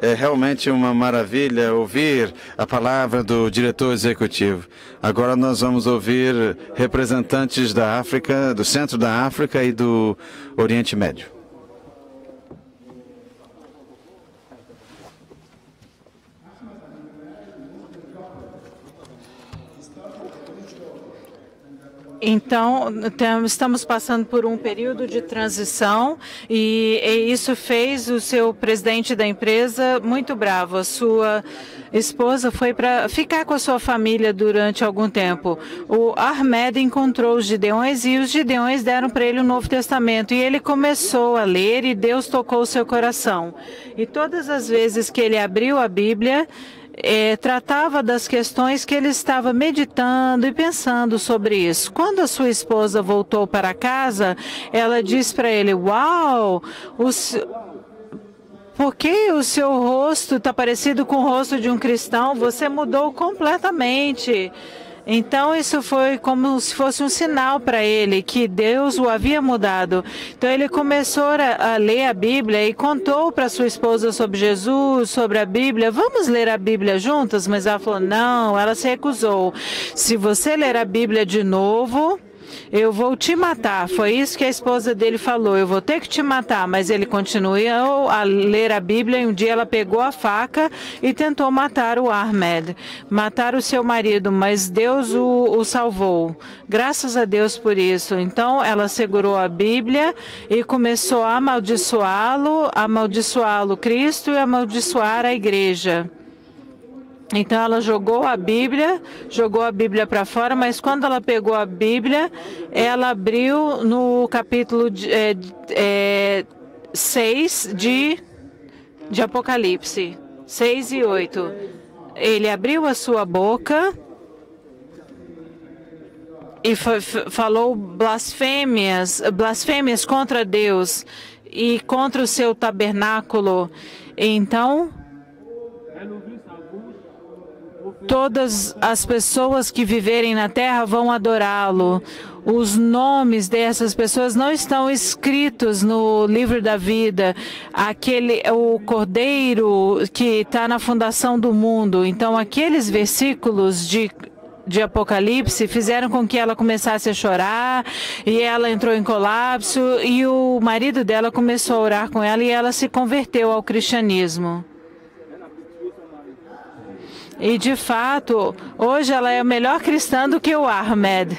É realmente uma maravilha ouvir a palavra do diretor executivo. Agora nós vamos ouvir representantes da África, do Centro da África e do Oriente Médio.
Então, estamos passando por um período de transição e isso fez o seu presidente da empresa muito bravo. A sua esposa foi para ficar com a sua família durante algum tempo. O Ahmed encontrou os Gideões e os Gideões deram para ele o Novo Testamento. E ele começou a ler e Deus tocou o seu coração. E todas as vezes que ele abriu a Bíblia, tratava das questões que ele estava meditando e pensando sobre isso. Quando a sua esposa voltou para casa, ela disse para ele: "Uau, por que o seu rosto está parecido com o rosto de um cristão? Você mudou completamente." Então, isso foi como se fosse um sinal para ele que Deus o havia mudado. Então, ele começou a ler a Bíblia e contou para sua esposa sobre Jesus, sobre a Bíblia. "Vamos ler a Bíblia juntas?" Mas ela falou: "Não." Ela se recusou. "Se você ler a Bíblia de novo, eu vou te matar." Foi isso que a esposa dele falou: "Eu vou ter que te matar." Mas ele continuou a ler a Bíblia e um dia ela pegou a faca e tentou matar o Ahmed, matar o seu marido, mas Deus o salvou. Graças a Deus por isso. Então ela segurou a Bíblia e começou a amaldiçoá-lo Cristo e amaldiçoar a igreja. Então ela jogou a Bíblia para fora, mas quando ela pegou a Bíblia, ela abriu no capítulo 6 de Apocalipse, 6 e 8. Ele abriu a sua boca e falou blasfêmias contra Deus. e contra o seu tabernáculo. Então, todas as pessoas que viverem na terra vão adorá-lo. Os nomes dessas pessoas não estão escritos no livro da vida. O Cordeiro que está na fundação do mundo. Então, aqueles versículos de Apocalipse fizeram com que ela começasse a chorar e ela entrou em colapso e o marido dela começou a orar com ela e ela se converteu ao cristianismo. E, de fato, hoje ela é melhor cristã do que o Ahmed.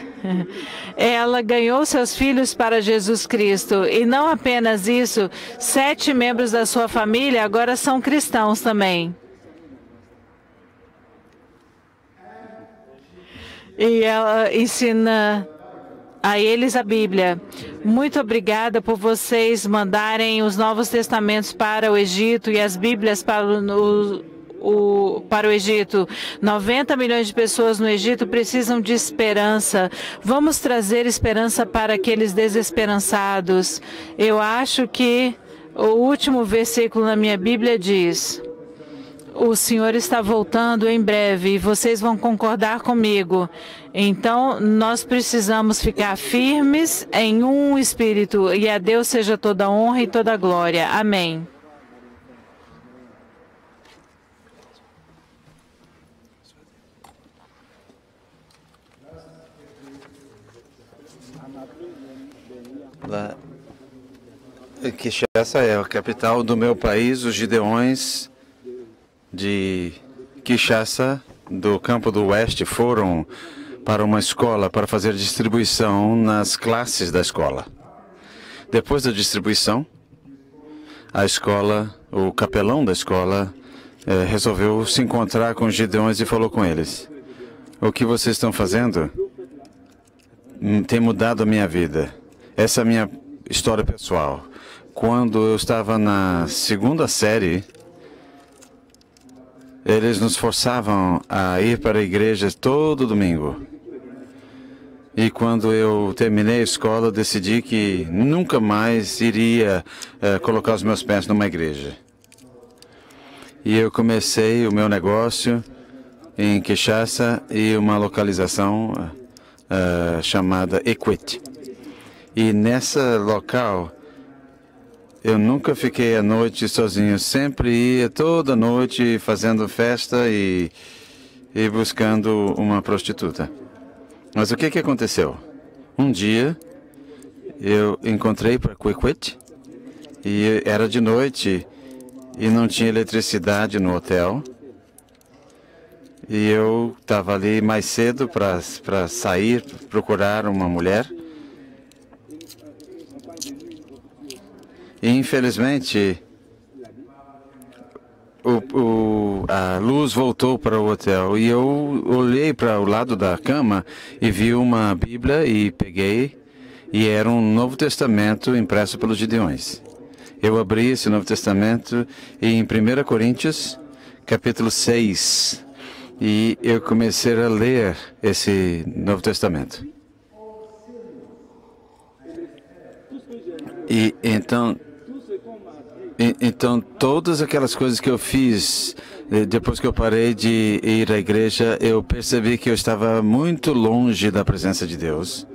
Ela ganhou seus filhos para Jesus Cristo. E não apenas isso, 7 membros da sua família agora são cristãos também. E ela ensina a eles a Bíblia. Muito obrigada por vocês mandarem os Novos Testamentos para o Egito e as Bíblias para o Egito. 90 milhões de pessoas no Egito precisam de esperança. Vamos trazer esperança para aqueles desesperançados. Eu acho que o último versículo na minha Bíblia diz: o Senhor está voltando em breve e vocês vão concordar comigo. Então, nós precisamos ficar firmes em um espírito e a Deus seja toda a honra e toda a glória. Amém.
Kinshasa é a capital do meu país. Os gideões de Kinshasa, do campo do oeste, foram para uma escola para fazer distribuição nas classes da escola. Depois da distribuição, a escola, o capelão da escola, resolveu se encontrar com os gideões e falou com eles: o que vocês estão fazendo tem mudado a minha vida. Essa é a minha história pessoal. Quando eu estava na 2ª série, eles nos forçavam a ir para a igreja todo domingo. E quando eu terminei a escola, decidi que nunca mais iria colocar os meus pés numa igreja. E eu comecei o meu negócio em Kinshasa e uma localização chamada Equity. E nessa local, eu nunca fiquei à noite sozinho, sempre ia toda noite fazendo festa e buscando uma prostituta. Mas o que aconteceu? Um dia, eu encontrei para Quiquit e era de noite e não tinha eletricidade no hotel. E eu estava ali mais cedo para sair, procurar uma mulher. E, infelizmente, a luz voltou para o hotel e eu olhei para o lado da cama e vi uma Bíblia e peguei, e era um Novo Testamento impresso pelos Gideões. Eu abri esse Novo Testamento em 1 Coríntios, capítulo 6, e eu comecei a ler esse Novo Testamento. E então, todas aquelas coisas que eu fiz depois que eu parei de ir à igreja, eu percebi que eu estava muito longe da presença de Deus.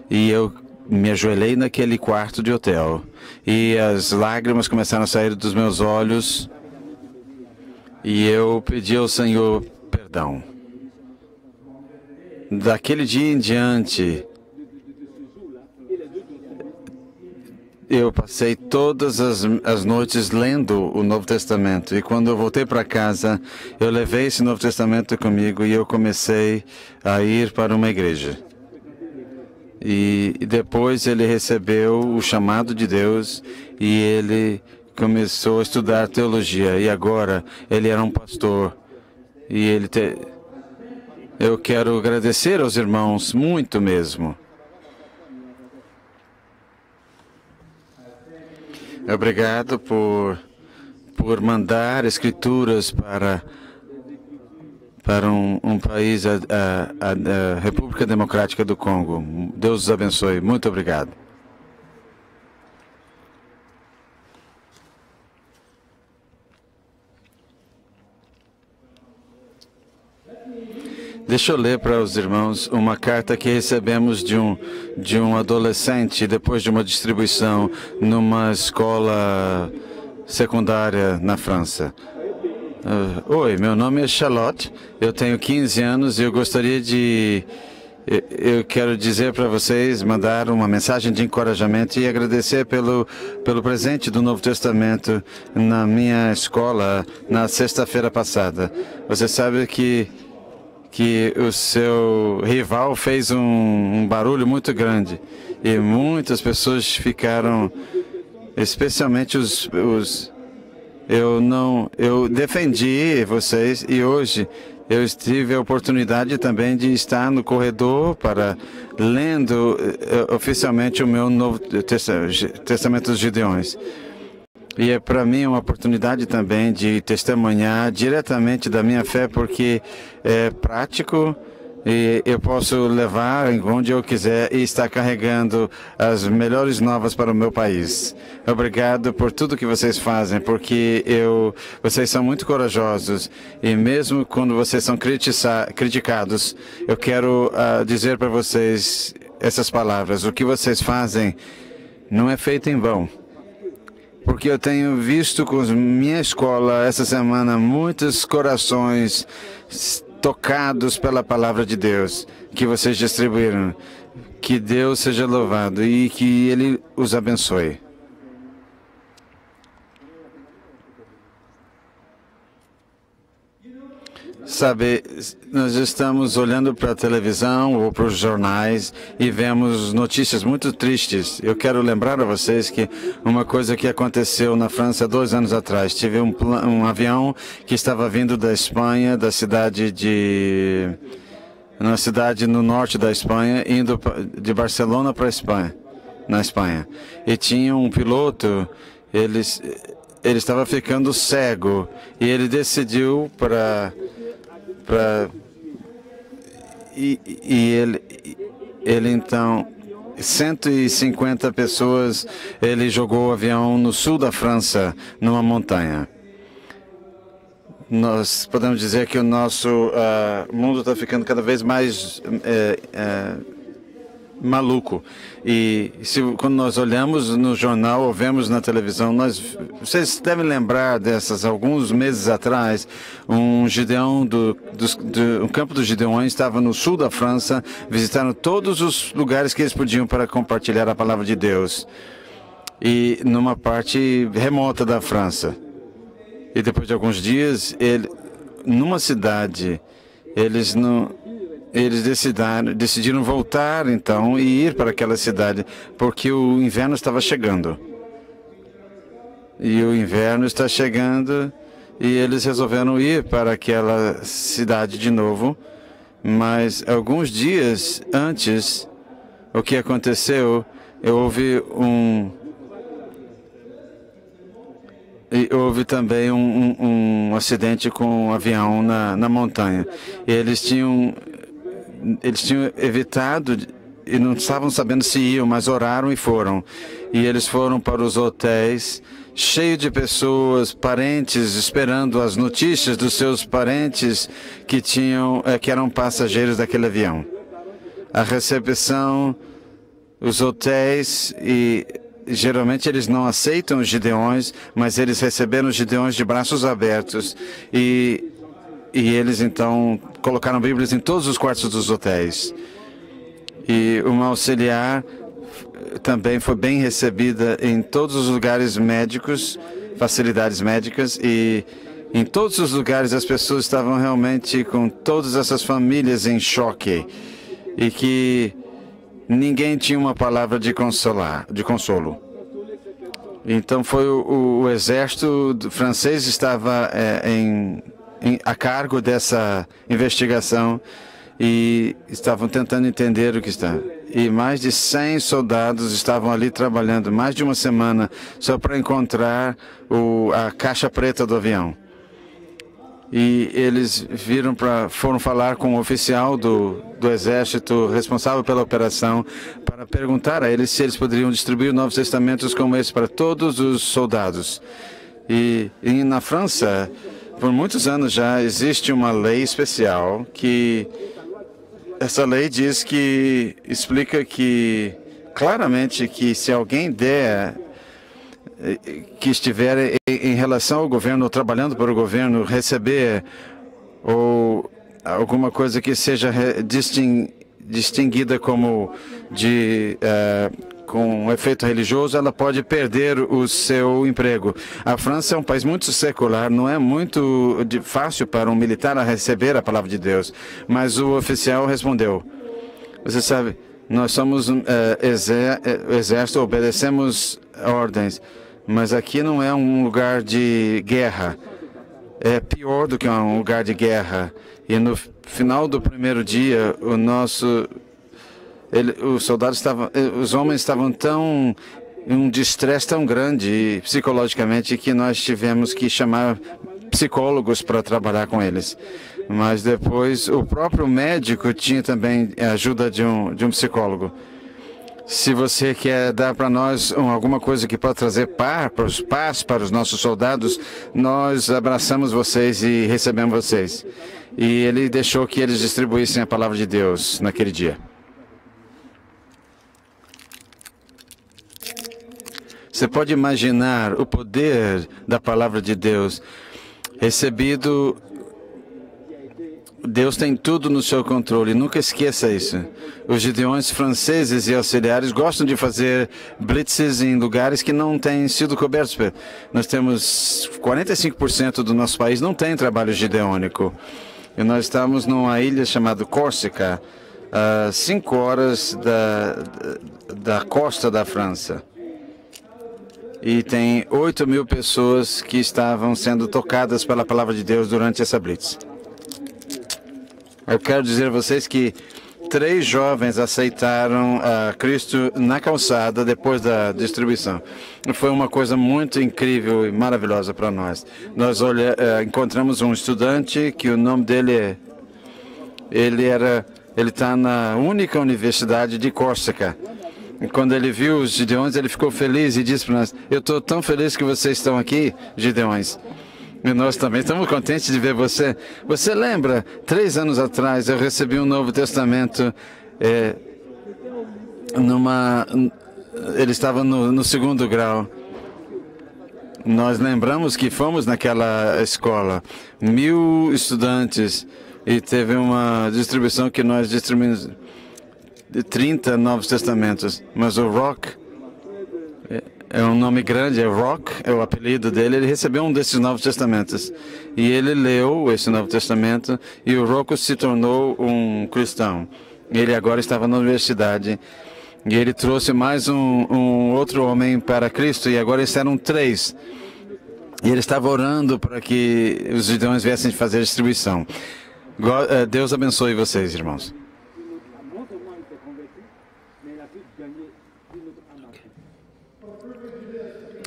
E eu me ajoelhei naquele quarto de hotel. E as lágrimas começaram a sair dos meus olhos. E eu pedi ao Senhor perdão. Daquele dia em diante, eu passei todas as noites lendo o Novo Testamento. E quando eu voltei para casa, eu levei esse Novo Testamento comigo e eu comecei a ir para uma igreja. E depois ele recebeu o chamado de Deus e ele começou a estudar teologia. E agora ele era um pastor. E eu quero agradecer aos irmãos muito mesmo. Obrigado por mandar escrituras para um país, a República Democrática do Congo. Deus os abençoe. Muito obrigado. Deixa eu ler para os irmãos uma carta que recebemos de um adolescente depois de uma distribuição numa escola secundária na França. Oi, meu nome é Charlotte, eu tenho 15 anos e eu gostaria de... Eu quero dizer para vocês, mandar uma mensagem de encorajamento e agradecer pelo presente do Novo Testamento na minha escola na sexta-feira passada. Você sabe que o seu rival fez um barulho muito grande e muitas pessoas ficaram, especialmente eu defendi vocês e hoje eu tive a oportunidade também de estar no corredor lendo oficialmente o meu Novo Testamento dos Gideões. E é para mim uma oportunidade também de testemunhar diretamente da minha fé, porque é prático e eu posso levar onde eu quiser e estar carregando as melhores novas para o meu país. Obrigado por tudo que vocês fazem, porque vocês são muito corajosos e mesmo quando vocês são criticados, eu quero dizer para vocês essas palavras. O que vocês fazem não é feito em vão. Porque eu tenho visto com minha escola essa semana muitos corações tocados pela palavra de Deus que vocês distribuíram. Que Deus seja louvado e que Ele os abençoe. Sabe, nós estamos olhando para a televisão ou para os jornais e vemos notícias muito tristes. Eu quero lembrar a vocês que uma coisa que aconteceu na França 2 anos atrás. Tive um avião que estava vindo da Espanha, uma cidade no norte da Espanha, indo de Barcelona para a Espanha, na Espanha. E tinha um piloto, ele estava ficando cego e ele decidiu ele então 150 pessoas, ele jogou o avião no sul da França, numa montanha. Nós podemos dizer que o nosso mundo está ficando cada vez mais maluco. E quando nós olhamos no jornal ou vemos na televisão, vocês devem lembrar alguns meses atrás, um campo dos Gideões estava no sul da França, visitaram todos os lugares que eles podiam para compartilhar a palavra de Deus. E numa parte remota da França. E depois de alguns dias, numa cidade, eles decidiram voltar, então, e ir para aquela cidade, porque o inverno estava chegando. E o inverno está chegando, e eles resolveram ir para aquela cidade de novo. Mas, alguns dias antes, o que aconteceu, houve também um acidente com um avião na montanha. E eles tinham evitado e não estavam sabendo se iam, mas oraram e foram. E eles foram para os hotéis, cheio de pessoas, parentes, esperando as notícias dos seus parentes que eram passageiros daquele avião. A recepção, os hotéis, e geralmente eles não aceitam os Gideões, mas eles receberam os Gideões de braços abertos e eles então colocaram Bíblias em todos os quartos dos hotéis. E uma auxiliar também foi bem recebida em todos os lugares médicos, facilidades médicas, e em todos os lugares as pessoas estavam realmente com todas essas famílias em choque e que ninguém tinha uma palavra de consolo. Então foi o exército francês estava a cargo dessa investigação e estavam tentando entender o que está. E mais de 100 soldados estavam ali trabalhando mais de uma semana só para encontrar a caixa preta do avião. E eles foram falar com o oficial do exército responsável pela operação para perguntar a eles se eles poderiam distribuir novos testamentos como esse para todos os soldados. E na França por muitos anos já existe uma lei especial que essa lei diz que explica que claramente que se alguém que estiver em relação ao governo ou trabalhando para o governo receber ou alguma coisa que seja distinguida como com efeito religioso, ela pode perder o seu emprego. A França é um país muito secular, não é muito fácil para um militar a receber a palavra de Deus. Mas o oficial respondeu: você sabe, nós somos exército, obedecemos ordens, mas aqui não é um lugar de guerra. É pior do que um lugar de guerra. E no final do primeiro dia, os soldados estavam, os homens estavam em um estresse tão grande psicologicamente que nós tivemos que chamar psicólogos para trabalhar com eles. Mas depois o próprio médico tinha também a ajuda de um psicólogo. Se você quer dar para nós alguma coisa que pode trazer paz para os nossos soldados, nós abraçamos vocês e recebemos vocês. E ele deixou que eles distribuíssem a palavra de Deus naquele dia. Você pode imaginar o poder da palavra de Deus recebido. Deus tem tudo no seu controle, nunca esqueça isso. Os gideões franceses e auxiliares gostam de fazer blitzes em lugares que não têm sido cobertos. Nós temos 45% do nosso país não tem trabalho gideônico. E nós estamos numa ilha chamada Córcega, a 5 horas da costa da França. E tem 8.000 pessoas que estavam sendo tocadas pela palavra de Deus durante essa blitz. Eu quero dizer a vocês que 3 jovens aceitaram a Cristo na calçada depois da distribuição. Foi uma coisa muito incrível e maravilhosa para nós. Nós encontramos um estudante que o nome dele ele está na única universidade de Córcega. E quando ele viu os gideões, ele ficou feliz e disse para nós: eu estou tão feliz que vocês estão aqui, gideões. E nós também estamos contentes de ver você. Você lembra, 3 anos atrás, eu recebi um Novo Testamento. Ele estava no 2º grau. Nós lembramos que fomos naquela escola, 1.000 estudantes, e teve uma distribuição que nós distribuímos de 30 Novos Testamentos. Mas o Rock é um nome grande, é Rock, é o apelido dele. Ele recebeu um desses Novos Testamentos e ele leu esse Novo Testamento e o Rocco se tornou um cristão. Ele agora estava na universidade e ele trouxe mais um outro homem para Cristo e agora eles eram 3. E ele estava orando para que os gideões viessem fazer a distribuição. Deus abençoe vocês, irmãos.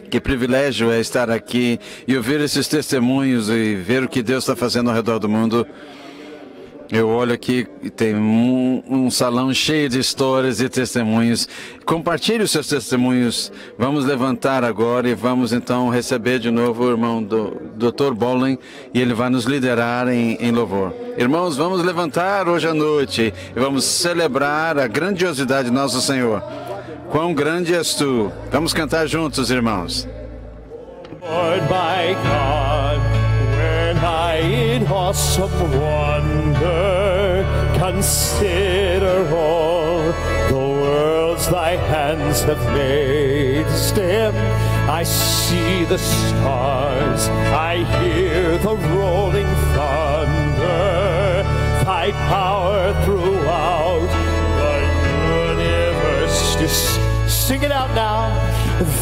Que privilégio é estar aqui e ouvir esses testemunhos e ver o que Deus está fazendo ao redor do mundo. Eu olho aqui e tem um salão cheio de histórias e testemunhos. Compartilhe os seus testemunhos. Vamos levantar agora e vamos então receber de novo o irmão do Dr. Bollen e ele vai nos liderar em louvor. Irmãos, vamos levantar hoje à noite e vamos celebrar a grandiosidade do nosso Senhor. Quão grande és tu. Vamos cantar juntos, irmãos.
Lord my God, when I in awesome wonder consider all the worlds thy hands have made, still I see the stars, I hear the rolling thunder, thy power throughout the universe to sing it out now.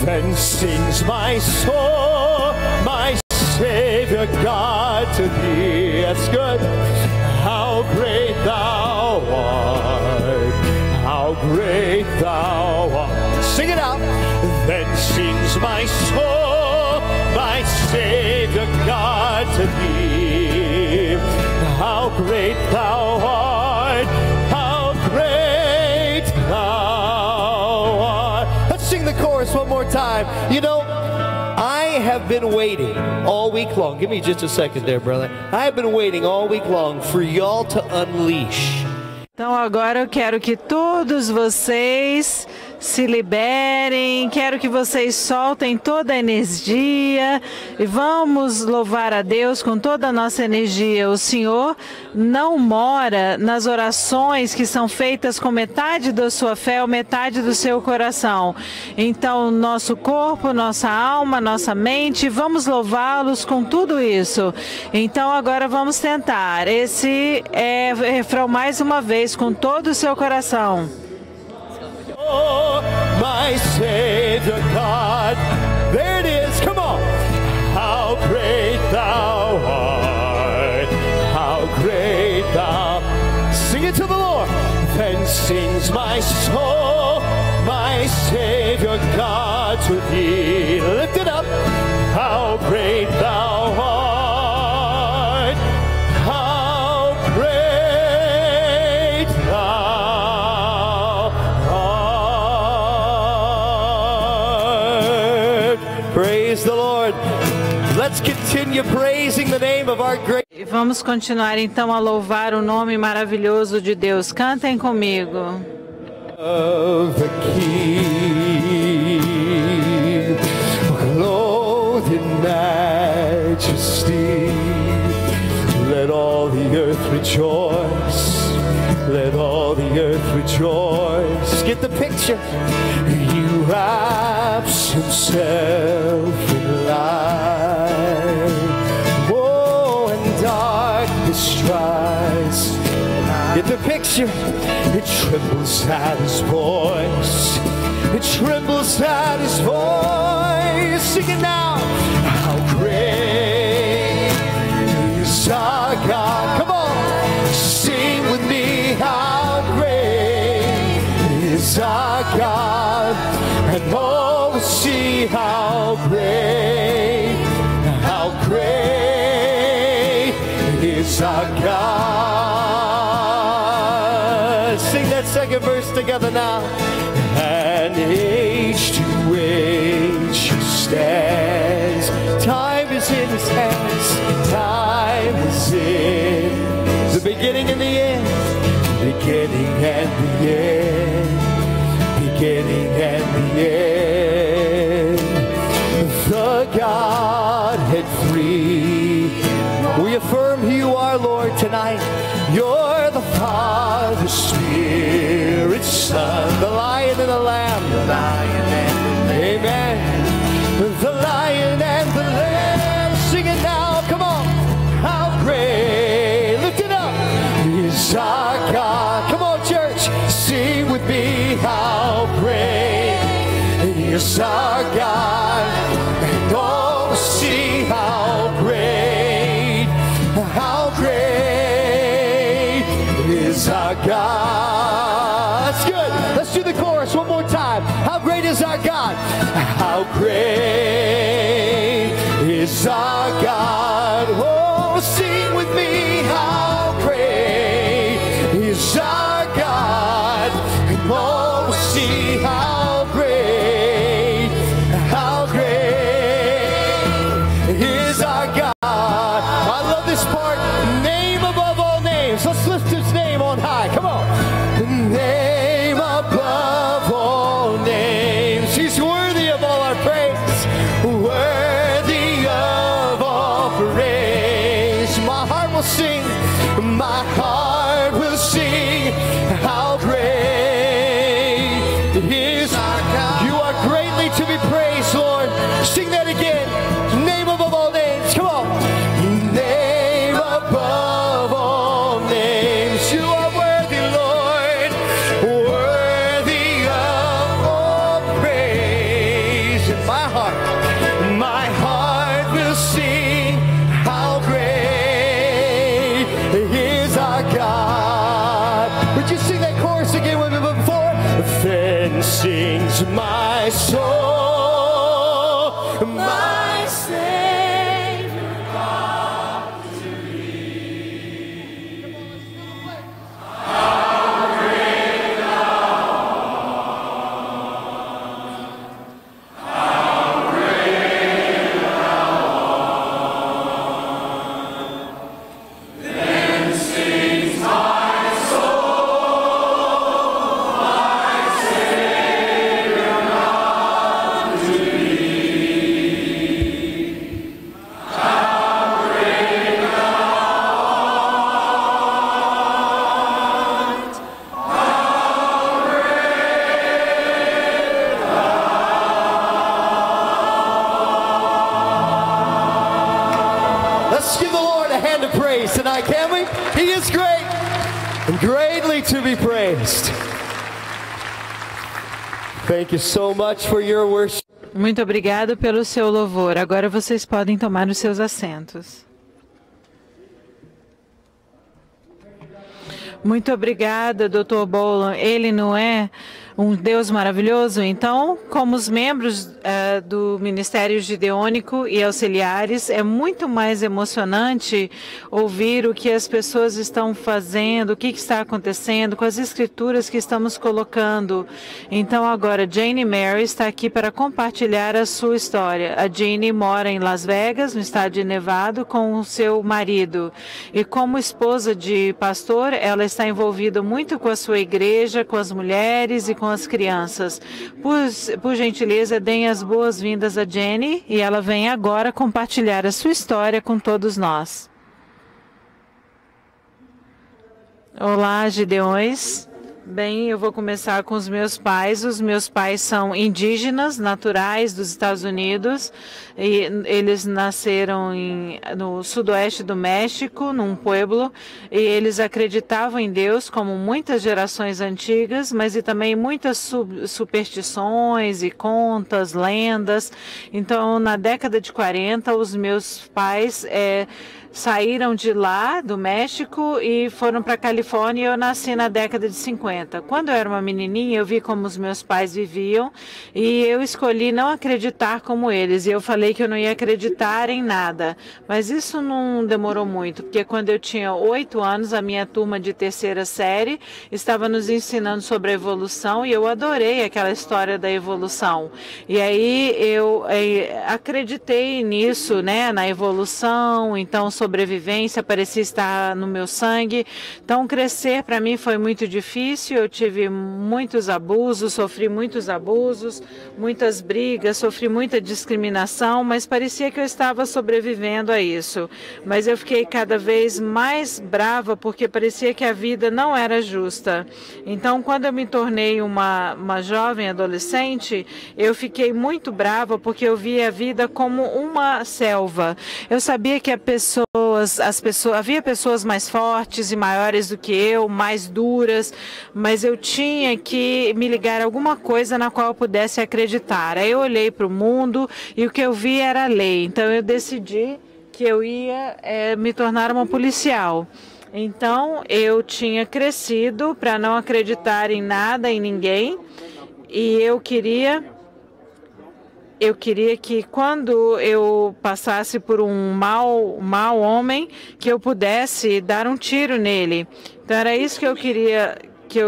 Then sings my soul, my Savior God, to thee. That's good. How great thou art, how great thou art. Sing it out. Then sings my soul, my Savior God, to thee. How great thou art, how great thou art. Let's sing the chorus one more time. You know, I have been waiting all week long. Give me just a second there, brother. I have been waiting all week long for y'all to unleash.
Então agora eu quero que todos vocês se liberem, quero que vocês soltem toda a energia e vamos louvar a Deus com toda a nossa energia. O Senhor não mora nas orações que são feitas com metade da sua fé ou metade do seu coração. Então, nosso corpo, nossa alma, nossa mente, vamos louvá-los com tudo isso. Então, agora vamos tentar. Esse é o refrão mais uma vez, com todo o seu coração.
Oh, my Savior God, there it is, come on. How great thou art, how great thou. Sing it to the Lord. Then sings my soul, my Savior God, to thee. Lift it up. How great thou art, how great thou art. Praise the Lord. Let's continue praising the name of our great.
E vamos continuar então a louvar o nome maravilhoso de Deus. Cantem comigo.
Of the King, clothed in majesty, let all the earth rejoice, let all the earth rejoice. Get the picture. He wraps himself in light, woe and darkness tries. Get the picture. It trembles at his voice. It trembles at his voice. Sing it now. How great is our God. Come on. Sing with me. How great is our God. And all will see how great is our God. Sing that second verse together now. And age to age he stands. Time is in his hands. Time is in the beginning and the end. Beginning and the end. Beginning and the end. The Godhead three. We affirm who you are, Lord, tonight. You're the Father, Spirit, Son, the Lion and the Lamb. The Lion and the Lamb. Amen. The Lion and the Lamb. Sing it now. Come on. How great. Lift it up. Is our God. Come on, church. Sing with me. How great is our God. And all will see how great. How great is our God. That's good. Let's do the chorus one more time. How great is our God? How great is our God? Oh, sing with me. How great is our God? And all will see how great is our God. I love this part. Name above all names. Let's lift his name on high. Come on. Name above all names. He's worthy of all our praise. Worthy of all praise. My heart will sing. My heart will sing. How great is our God. You are greatly to be praised, Lord. Sing that again. Name above all names. Come on. Name above all names. You are worthy, Lord. Worthy of all praise. And my heart will sing. How great is our God. Would you sing that chorus again with me before? Then sings my soul, my Savior God to thee. How great thou art. How great thou hand of praise tonight, can we? He is great and greatly to be praised. Thank you so much for your worship.
Muito obrigado pelo seu louvor. Agora vocês podem tomar os seus assentos. Muito obrigada, Dr. Bolan. Ele não é um Deus maravilhoso? Então, como os membros do Ministério Gideônico e Auxiliares, é muito mais emocionante ouvir o que as pessoas estão fazendo, o que está acontecendo com as escrituras que estamos colocando. Então, agora, Jane Mary está aqui para compartilhar a sua história. A Jane mora em Las Vegas, no estado de Nevada, com o seu marido. E como esposa de pastor, ela está envolvida muito com a sua igreja, com as mulheres e com as crianças. Por gentileza, deem as boas-vindas a Jenny e ela vem agora compartilhar a sua história com todos nós. Olá, Gideões. Bem, eu vou começar com os meus pais. Os meus pais são indígenas, naturais dos Estados Unidos. E eles nasceram no sudoeste do México, num pueblo. E eles acreditavam em Deus, como muitas gerações antigas, mas e também muitas superstições e contas, lendas. Então, na década de 40, os meus pais saíram de lá, do México, e foram para a Califórnia, e eu nasci na década de 50. Quando eu era uma menininha, eu vi como os meus pais viviam, e eu escolhi não acreditar como eles, e eu falei que eu não ia acreditar em nada. Mas isso não demorou muito, porque quando eu tinha 8 anos, a minha turma de terceira série estava nos ensinando sobre a evolução, e eu adorei aquela história da evolução. E aí eu acreditei nisso, né, na evolução, então sobrevivência parecia estar no meu sangue. Então, crescer para mim foi muito difícil. Eu tive muitos abusos, sofri muitos abusos, muitas brigas, sofri muita discriminação, mas parecia que eu estava sobrevivendo a isso. Mas eu fiquei cada vez mais brava porque parecia que a vida não era justa. Então, quando eu me tornei uma jovem adolescente, eu fiquei muito brava porque eu via a vida como uma selva. Eu sabia que havia pessoas mais fortes e maiores do que eu, mais duras, mas eu tinha que me ligar a alguma coisa na qual eu pudesse acreditar. Aí eu olhei para o mundo e o que eu vi era a lei. Então eu decidi que eu ia me tornar uma policial. Então eu tinha crescido para não acreditar em nada, em ninguém, e eu queria que quando eu passasse por um mau homem, que eu pudesse dar um tiro nele. Então era isso que eu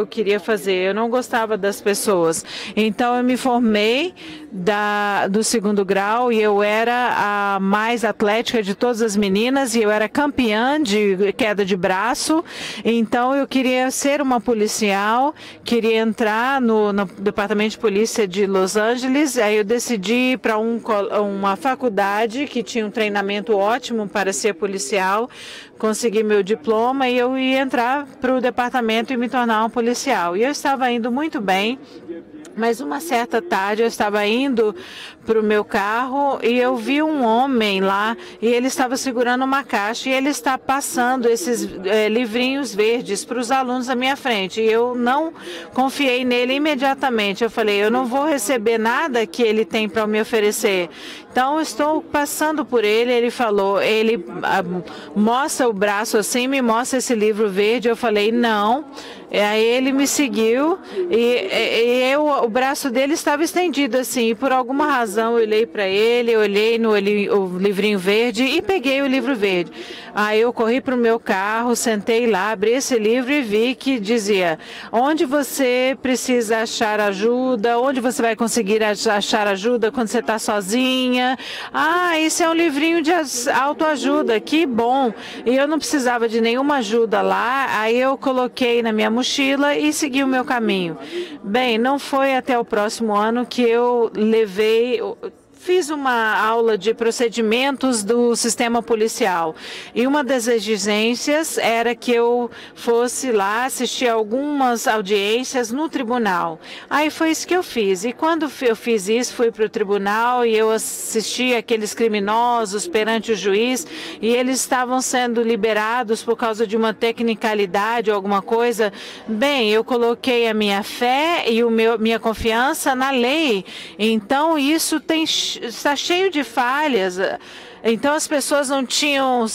queria fazer. Eu não gostava das pessoas. Então eu me formei do segundo grau e eu era a mais atlética de todas as meninas e eu era campeã de queda de braço. Então eu queria ser uma policial, queria entrar no Departamento de Polícia de Los Angeles. Aí eu decidi ir para uma faculdade que tinha um treinamento ótimo para ser policial. Consegui meu diploma e eu ia entrar para o departamento e me tornar um policial. E eu estava indo muito bem, mas uma certa tarde eu estava indo para o meu carro e eu vi um homem lá e ele estava segurando uma caixa e ele está passando esses livrinhos verdes para os alunos à minha frente. E eu não confiei nele imediatamente. Eu falei, eu não vou receber nada que ele tem para me oferecer. Então, eu estou passando por ele, ele falou, ele mostra o braço assim, me mostra esse livro verde. Eu falei, não. E aí ele me seguiu e o braço dele estava estendido assim. E por alguma razão eu olhei para ele, eu olhei no livrinho verde e peguei o livro verde. Aí eu corri para o meu carro, sentei lá, abri esse livro e vi que dizia onde você precisa achar ajuda, onde você vai conseguir achar ajuda quando você está sozinha. Ah, esse é um livrinho de autoajuda, que bom. E eu não precisava de nenhuma ajuda lá, aí eu coloquei na minha mochila e segui o meu caminho. Bem, não foi até o próximo ano que eu fiz uma aula de procedimentos do sistema policial e uma das exigências era que eu fosse lá assistir algumas audiências no tribunal. Aí foi isso que eu fiz. E quando eu fiz isso, fui para o tribunal e eu assisti aqueles criminosos perante o juiz e eles estavam sendo liberados por causa de uma tecnicalidade ou alguma coisa. Bem, eu coloquei a minha fé e minha confiança na lei. Então, isso está cheio de falhas. Então as pessoas não tinham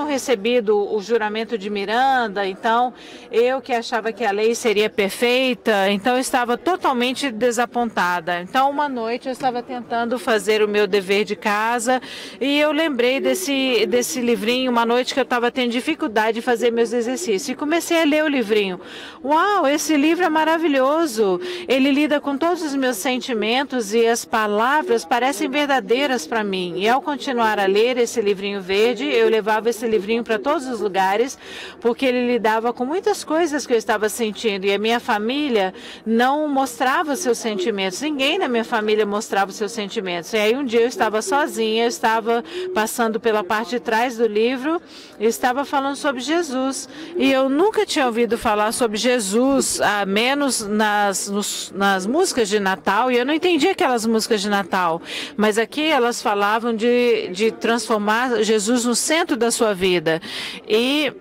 recebido o juramento de Miranda. Então eu que achava que a lei seria perfeita, então eu estava totalmente desapontada. Então uma noite eu estava tentando fazer o meu dever de casa e eu lembrei desse livrinho, uma noite que eu estava tendo dificuldade de fazer meus exercícios e comecei a ler o livrinho. Uau, esse livro é maravilhoso. Ele lida com todos os meus sentimentos e as palavras parecem verdadeiras para mim. E ao continuar a ler esse livrinho verde, eu levava esse livrinho para todos os lugares, porque ele lidava com muitas coisas que eu estava sentindo. E a minha família não mostrava seus sentimentos. Ninguém na minha família mostrava seus sentimentos. E aí um dia eu estava sozinha, eu estava passando pela parte de trás do livro e estava falando sobre Jesus. E eu nunca tinha ouvido falar sobre Jesus, a menos nas músicas de Natal. E eu não entendia aquelas músicas de Natal. Mas aqui elas falavam de transformar Jesus no centro da sua vida. E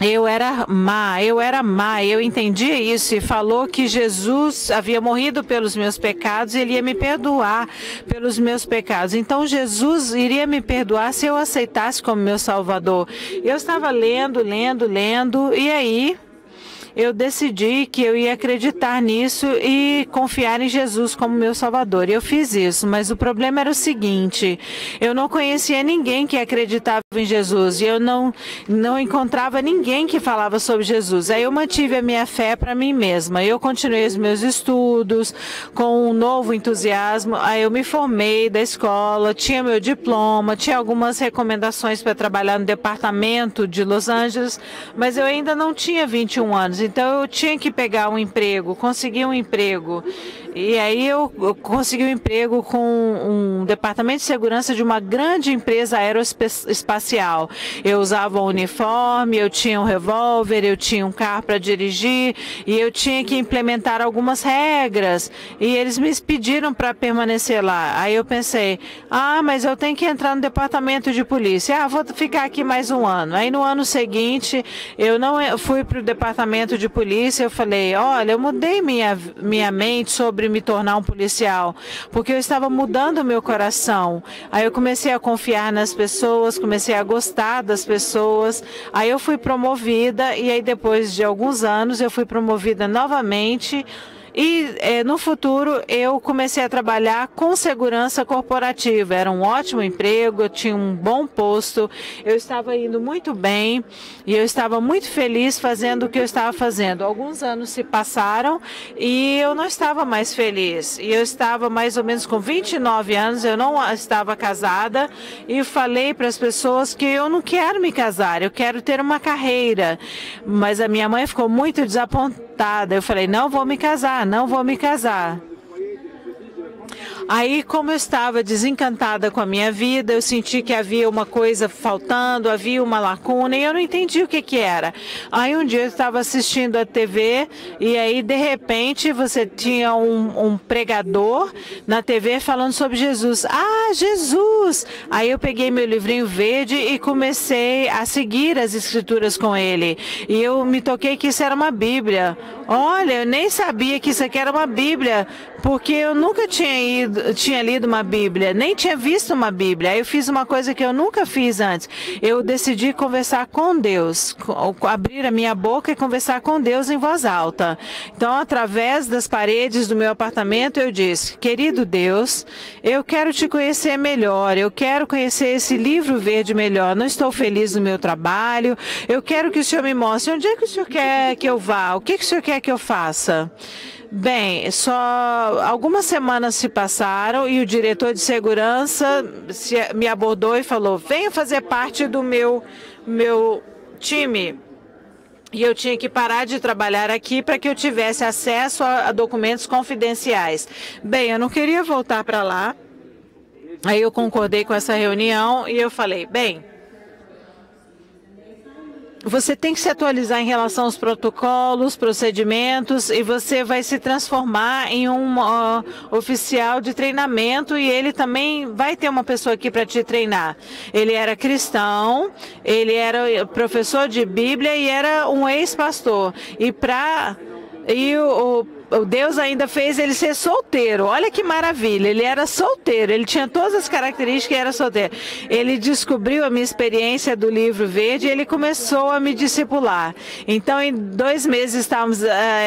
eu era má, eu entendia isso e falou que Jesus havia morrido pelos meus pecados e ele ia me perdoar pelos meus pecados. Então Jesus iria me perdoar se eu aceitasse como meu Salvador. Eu estava lendo e aí eu decidi que eu ia acreditar nisso e confiar em Jesus como meu Salvador. E eu fiz isso, mas o problema era o seguinte: eu não conhecia ninguém que acreditava em Jesus e eu não encontrava ninguém que falava sobre Jesus. Aí eu mantive a minha fé para mim mesma. Eu continuei os meus estudos com um novo entusiasmo. Aí eu me formei da escola, tinha meu diploma, tinha algumas recomendações para trabalhar no departamento de Los Angeles, mas eu ainda não tinha 21 anos. Então eu tinha que pegar um emprego, conseguir um emprego. E aí eu consegui um emprego com um departamento de segurança de uma grande empresa aeroespacial. Eu usava um uniforme, eu tinha um revólver, eu tinha um carro para dirigir e eu tinha que implementar algumas regras. E eles me pediram para permanecer lá. Aí eu pensei, mas eu tenho que entrar no departamento de polícia. Vou ficar aqui mais um ano. Aí no ano seguinte eu não fui para o departamento de polícia. Eu falei, olha, eu mudei minha mente sobre me tornar um policial, porque eu estava mudando o meu coração. Aí eu comecei a confiar nas pessoas, comecei a gostar das pessoas. Aí eu fui promovida e aí depois de alguns anos eu fui promovida novamente. E no futuro eu comecei a trabalhar com segurança corporativa. Era um ótimo emprego, eu tinha um bom posto, eu estava indo muito bem e eu estava muito feliz fazendo o que eu estava fazendo. Alguns anos se passaram e eu não estava mais feliz. E eu estava mais ou menos com 29 anos, eu não estava casada e falei para as pessoas que eu não quero me casar, eu quero ter uma carreira. Mas a minha mãe ficou muito desapontada. Eu falei, não vou me casar. Aí, como eu estava desencantada com a minha vida, eu senti que havia uma coisa faltando, havia uma lacuna e eu não entendi o que era. Aí um dia eu estava assistindo a TV e aí de repente você tinha um pregador na TV falando sobre Jesus. Jesus! Aí eu peguei meu livrinho verde e comecei a seguir as escrituras com ele. E eu me toquei que isso era uma Bíblia. Olha, eu nem sabia que isso aqui era uma Bíblia, porque eu nunca tinha lido uma Bíblia, nem tinha visto uma Bíblia. Aí eu fiz uma coisa que eu nunca fiz antes. Eu decidi conversar com Deus, abrir a minha boca e conversar com Deus em voz alta. Então, através das paredes do meu apartamento, eu disse, querido Deus, eu quero te conhecer melhor, eu quero conhecer esse livro verde melhor. Não estou feliz no meu trabalho, eu quero que o Senhor me mostre onde é que o Senhor quer que eu vá, o que o Senhor quer que eu faça. Bem, só algumas semanas se passaram e o diretor de segurança me abordou e falou, venha fazer parte do meu time. E eu tinha que parar de trabalhar aqui para que eu tivesse acesso a documentos confidenciais. Bem, eu não queria voltar para lá. Aí eu concordei com essa reunião e eu falei, bem, você tem que se atualizar em relação aos protocolos, procedimentos, e você vai se transformar em um oficial de treinamento, e ele também vai ter uma pessoa aqui para te treinar. Ele era cristão, ele era professor de Bíblia e era um ex-pastor. O Deus ainda fez ele ser solteiro. Olha que maravilha, ele era solteiro, ele tinha todas as características e era solteiro. Ele descobriu a minha experiência do livro verde e ele começou a me discipular. Então, em 2 meses estávamos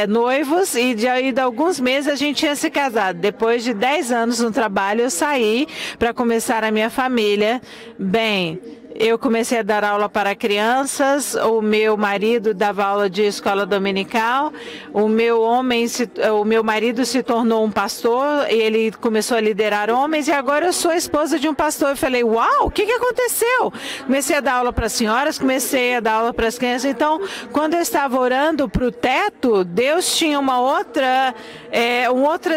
noivos e de alguns meses a gente tinha se casado. Depois de 10 anos no trabalho, eu saí para começar a minha família. Bem, eu comecei a dar aula para crianças, o meu marido dava aula de escola dominical, o meu marido se tornou um pastor e ele começou a liderar homens e agora eu sou a esposa de um pastor. Eu falei, uau, o que aconteceu? Comecei a dar aula para as senhoras, comecei a dar aula para as crianças. Então, quando eu estava orando para o teto, Deus tinha uma outra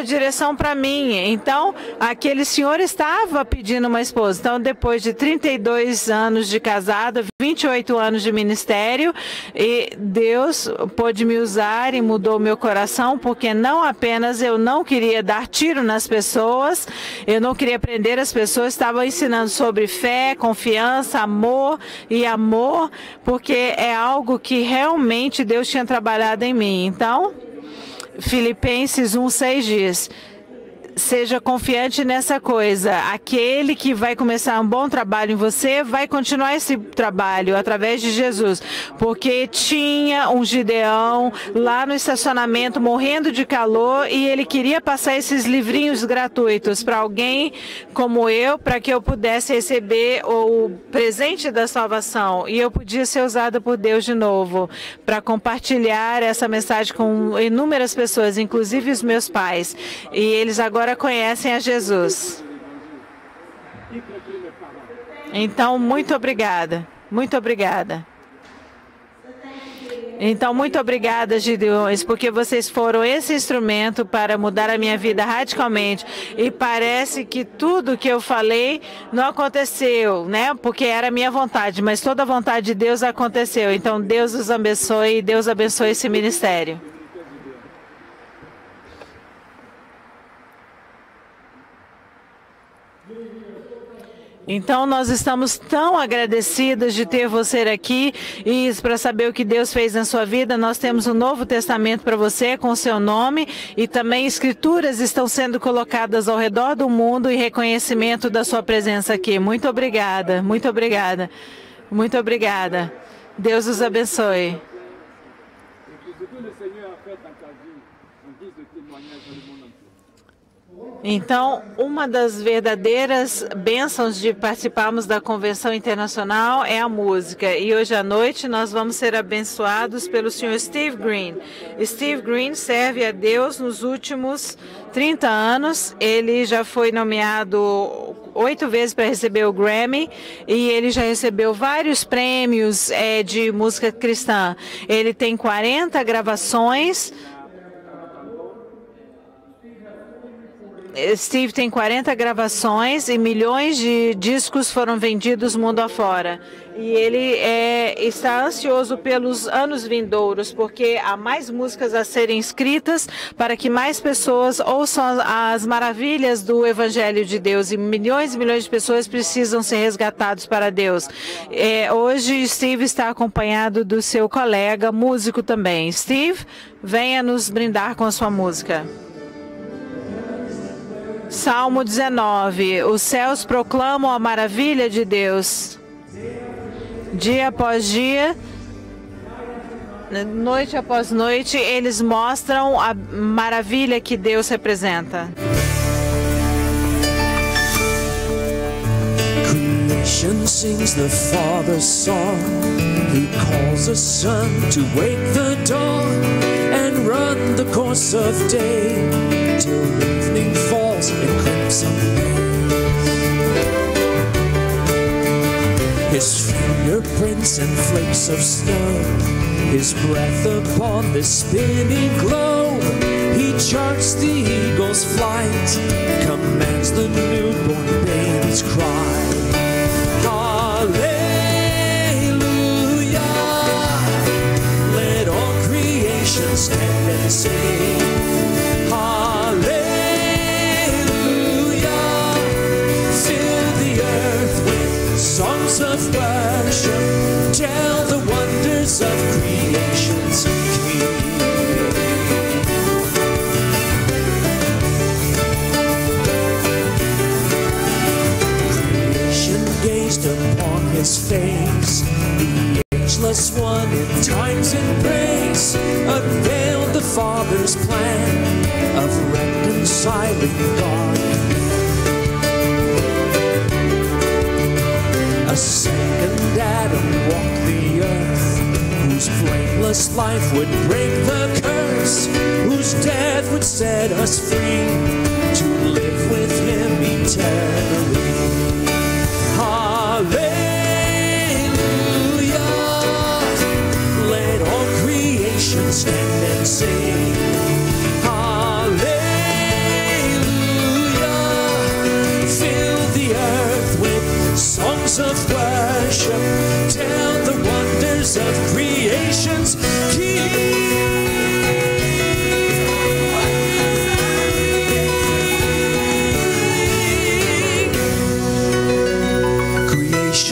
direção para mim. Então, aquele senhor estava pedindo uma esposa. Então, depois de 32 anos de casada, 28 anos de ministério, e Deus pôde me usar e mudou meu coração, porque não apenas eu não queria dar tiro nas pessoas, eu não queria prender as pessoas, estava ensinando sobre fé, confiança, amor, porque é algo que realmente Deus tinha trabalhado em mim. Então, Filipenses 1:6 diz, seja confiante nessa coisa. Aquele que vai começar um bom trabalho em você vai continuar esse trabalho através de Jesus. Porque tinha um Gideão lá no estacionamento morrendo de calor e ele queria passar esses livrinhos gratuitos para alguém como eu, para que eu pudesse receber o presente da salvação. E eu podia ser usada por Deus de novo para compartilhar essa mensagem com inúmeras pessoas, inclusive os meus pais. E eles agora conhecem a Jesus. Então, muito obrigada. Muito obrigada. Então, muito obrigada, Gideões, porque vocês foram esse instrumento para mudar a minha vida radicalmente. E parece que tudo que eu falei não aconteceu, né? Porque era a minha vontade, mas toda a vontade de Deus aconteceu. Então, Deus os abençoe e Deus abençoe esse ministério. Então, nós estamos tão agradecidos de ter você aqui e para saber o que Deus fez na sua vida. Nós temos um Novo Testamento para você com o seu nome e também escrituras estão sendo colocadas ao redor do mundo em reconhecimento da sua presença aqui. Muito obrigada, muito obrigada, muito obrigada. Deus os abençoe. Então, uma das verdadeiras bênçãos de participarmos da Convenção Internacional é a música. E hoje à noite nós vamos ser abençoados pelo Sr. Steve Green. Steve Green serve a Deus nos últimos 30 anos. Ele já foi nomeado 8 vezes para receber o Grammy e ele já recebeu vários prêmios de música cristã. Ele tem 40 gravações. Steve tem 40 gravações e milhões de discos foram vendidos mundo afora. E ele está ansioso pelos anos vindouros, porque há mais músicas a serem escritas para que mais pessoas ouçam as maravilhas do Evangelho de Deus. E milhões de pessoas precisam ser resgatados para Deus. Hoje, Steve está acompanhado do seu colega, músico também. Steve, venha nos brindar com a sua música. Salmo 19. Os céus proclamam a maravilha de Deus. Dia após dia, noite após noite, eles mostram a maravilha que Deus representa.
Creation sings the Father's song. He calls the sun to wake the dawn and run the course of day till evening falls in crimson rays. His fingerprints and flakes of snow, His breath upon the spinning globe. He charts the eagle's flight, commands the newborn baby's cry. Hallelujah, let all creation stand and sing. Hallelujah, fill the earth with songs of worship, tell the wonders of creation's King. Gazed upon His face, the ageless one in time's embrace, unveiled the Father's plan of reconciling God. A second Adam walked the earth, whose blameless life would break the curse, whose death would set us free to live with Him eternally. Hallelujah, let all creation stand and sing. Hallelujah, fill the earth with songs of worship, tell the wonders of creation's King.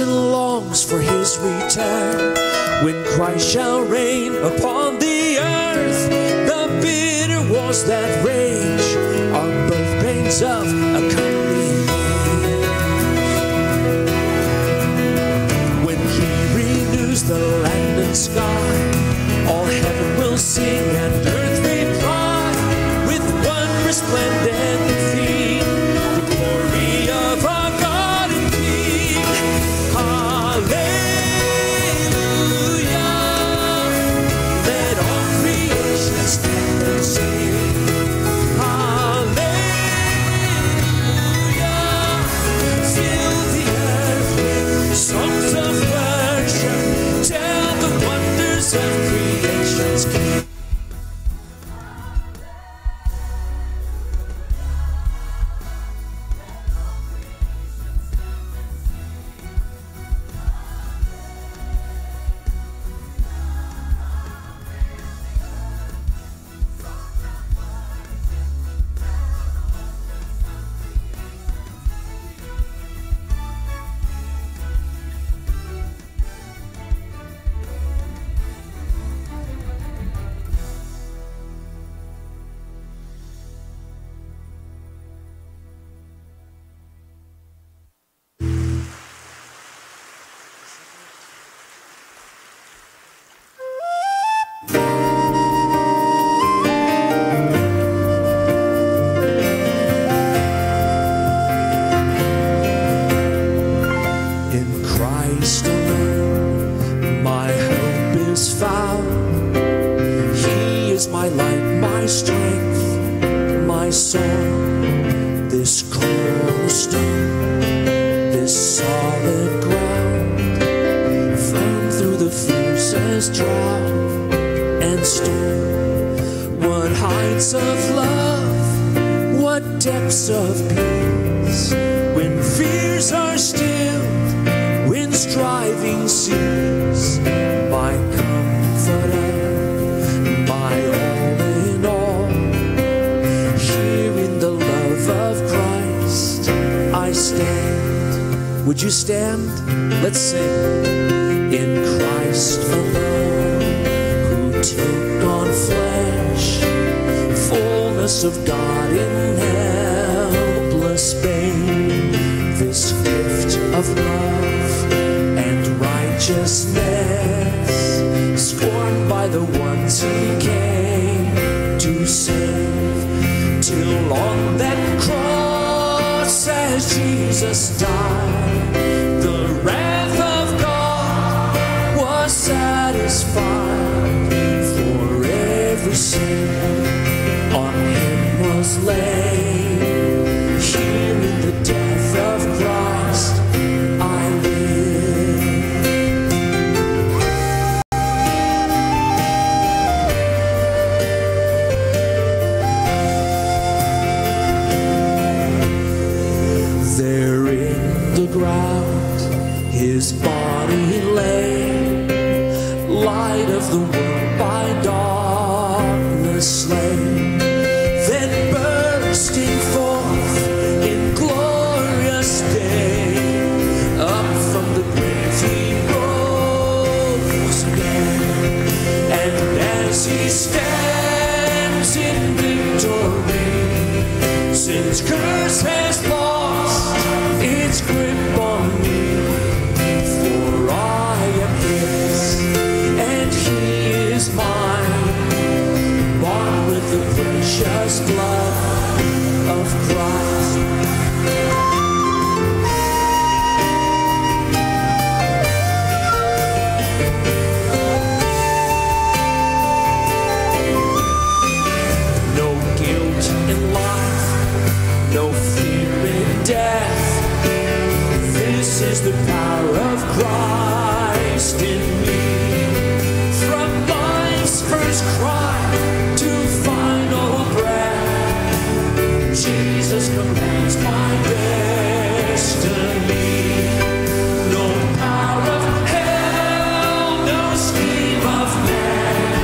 Longs for His return, when Christ shall reign upon the earth. The bitter wars that rage are birth pains of a comely age. When He renews the land and sky, all heaven will sing and earth reply with one resplendent theme, the glory of our God and King. Hallelujah, let all creation stand and sing. Hallelujah, fill the earth with songs of worship, tell the wonders of creation's King. Would you stand? Let's sing. In Christ alone, who took on flesh, fullness of God in helpless babe, this gift of love and righteousness, scorned by the ones He came to save, till on that cross as Jesus died, the wrath of God was satisfied. For every sin on Him was laid. Here in the death of Christ I live. of the world by darkness slain, then bursting forth in glorious day, up from the grave he rose again, and as he stands in victory, sin's curse has lost its grip on me. For I am his, and he is mine, bought with the precious blood of Christ. No guilt in life, no fear in death. This is the power of Christ in me. From life's first cry to final breath, Jesus commands my destiny. No power of hell, no scheme of man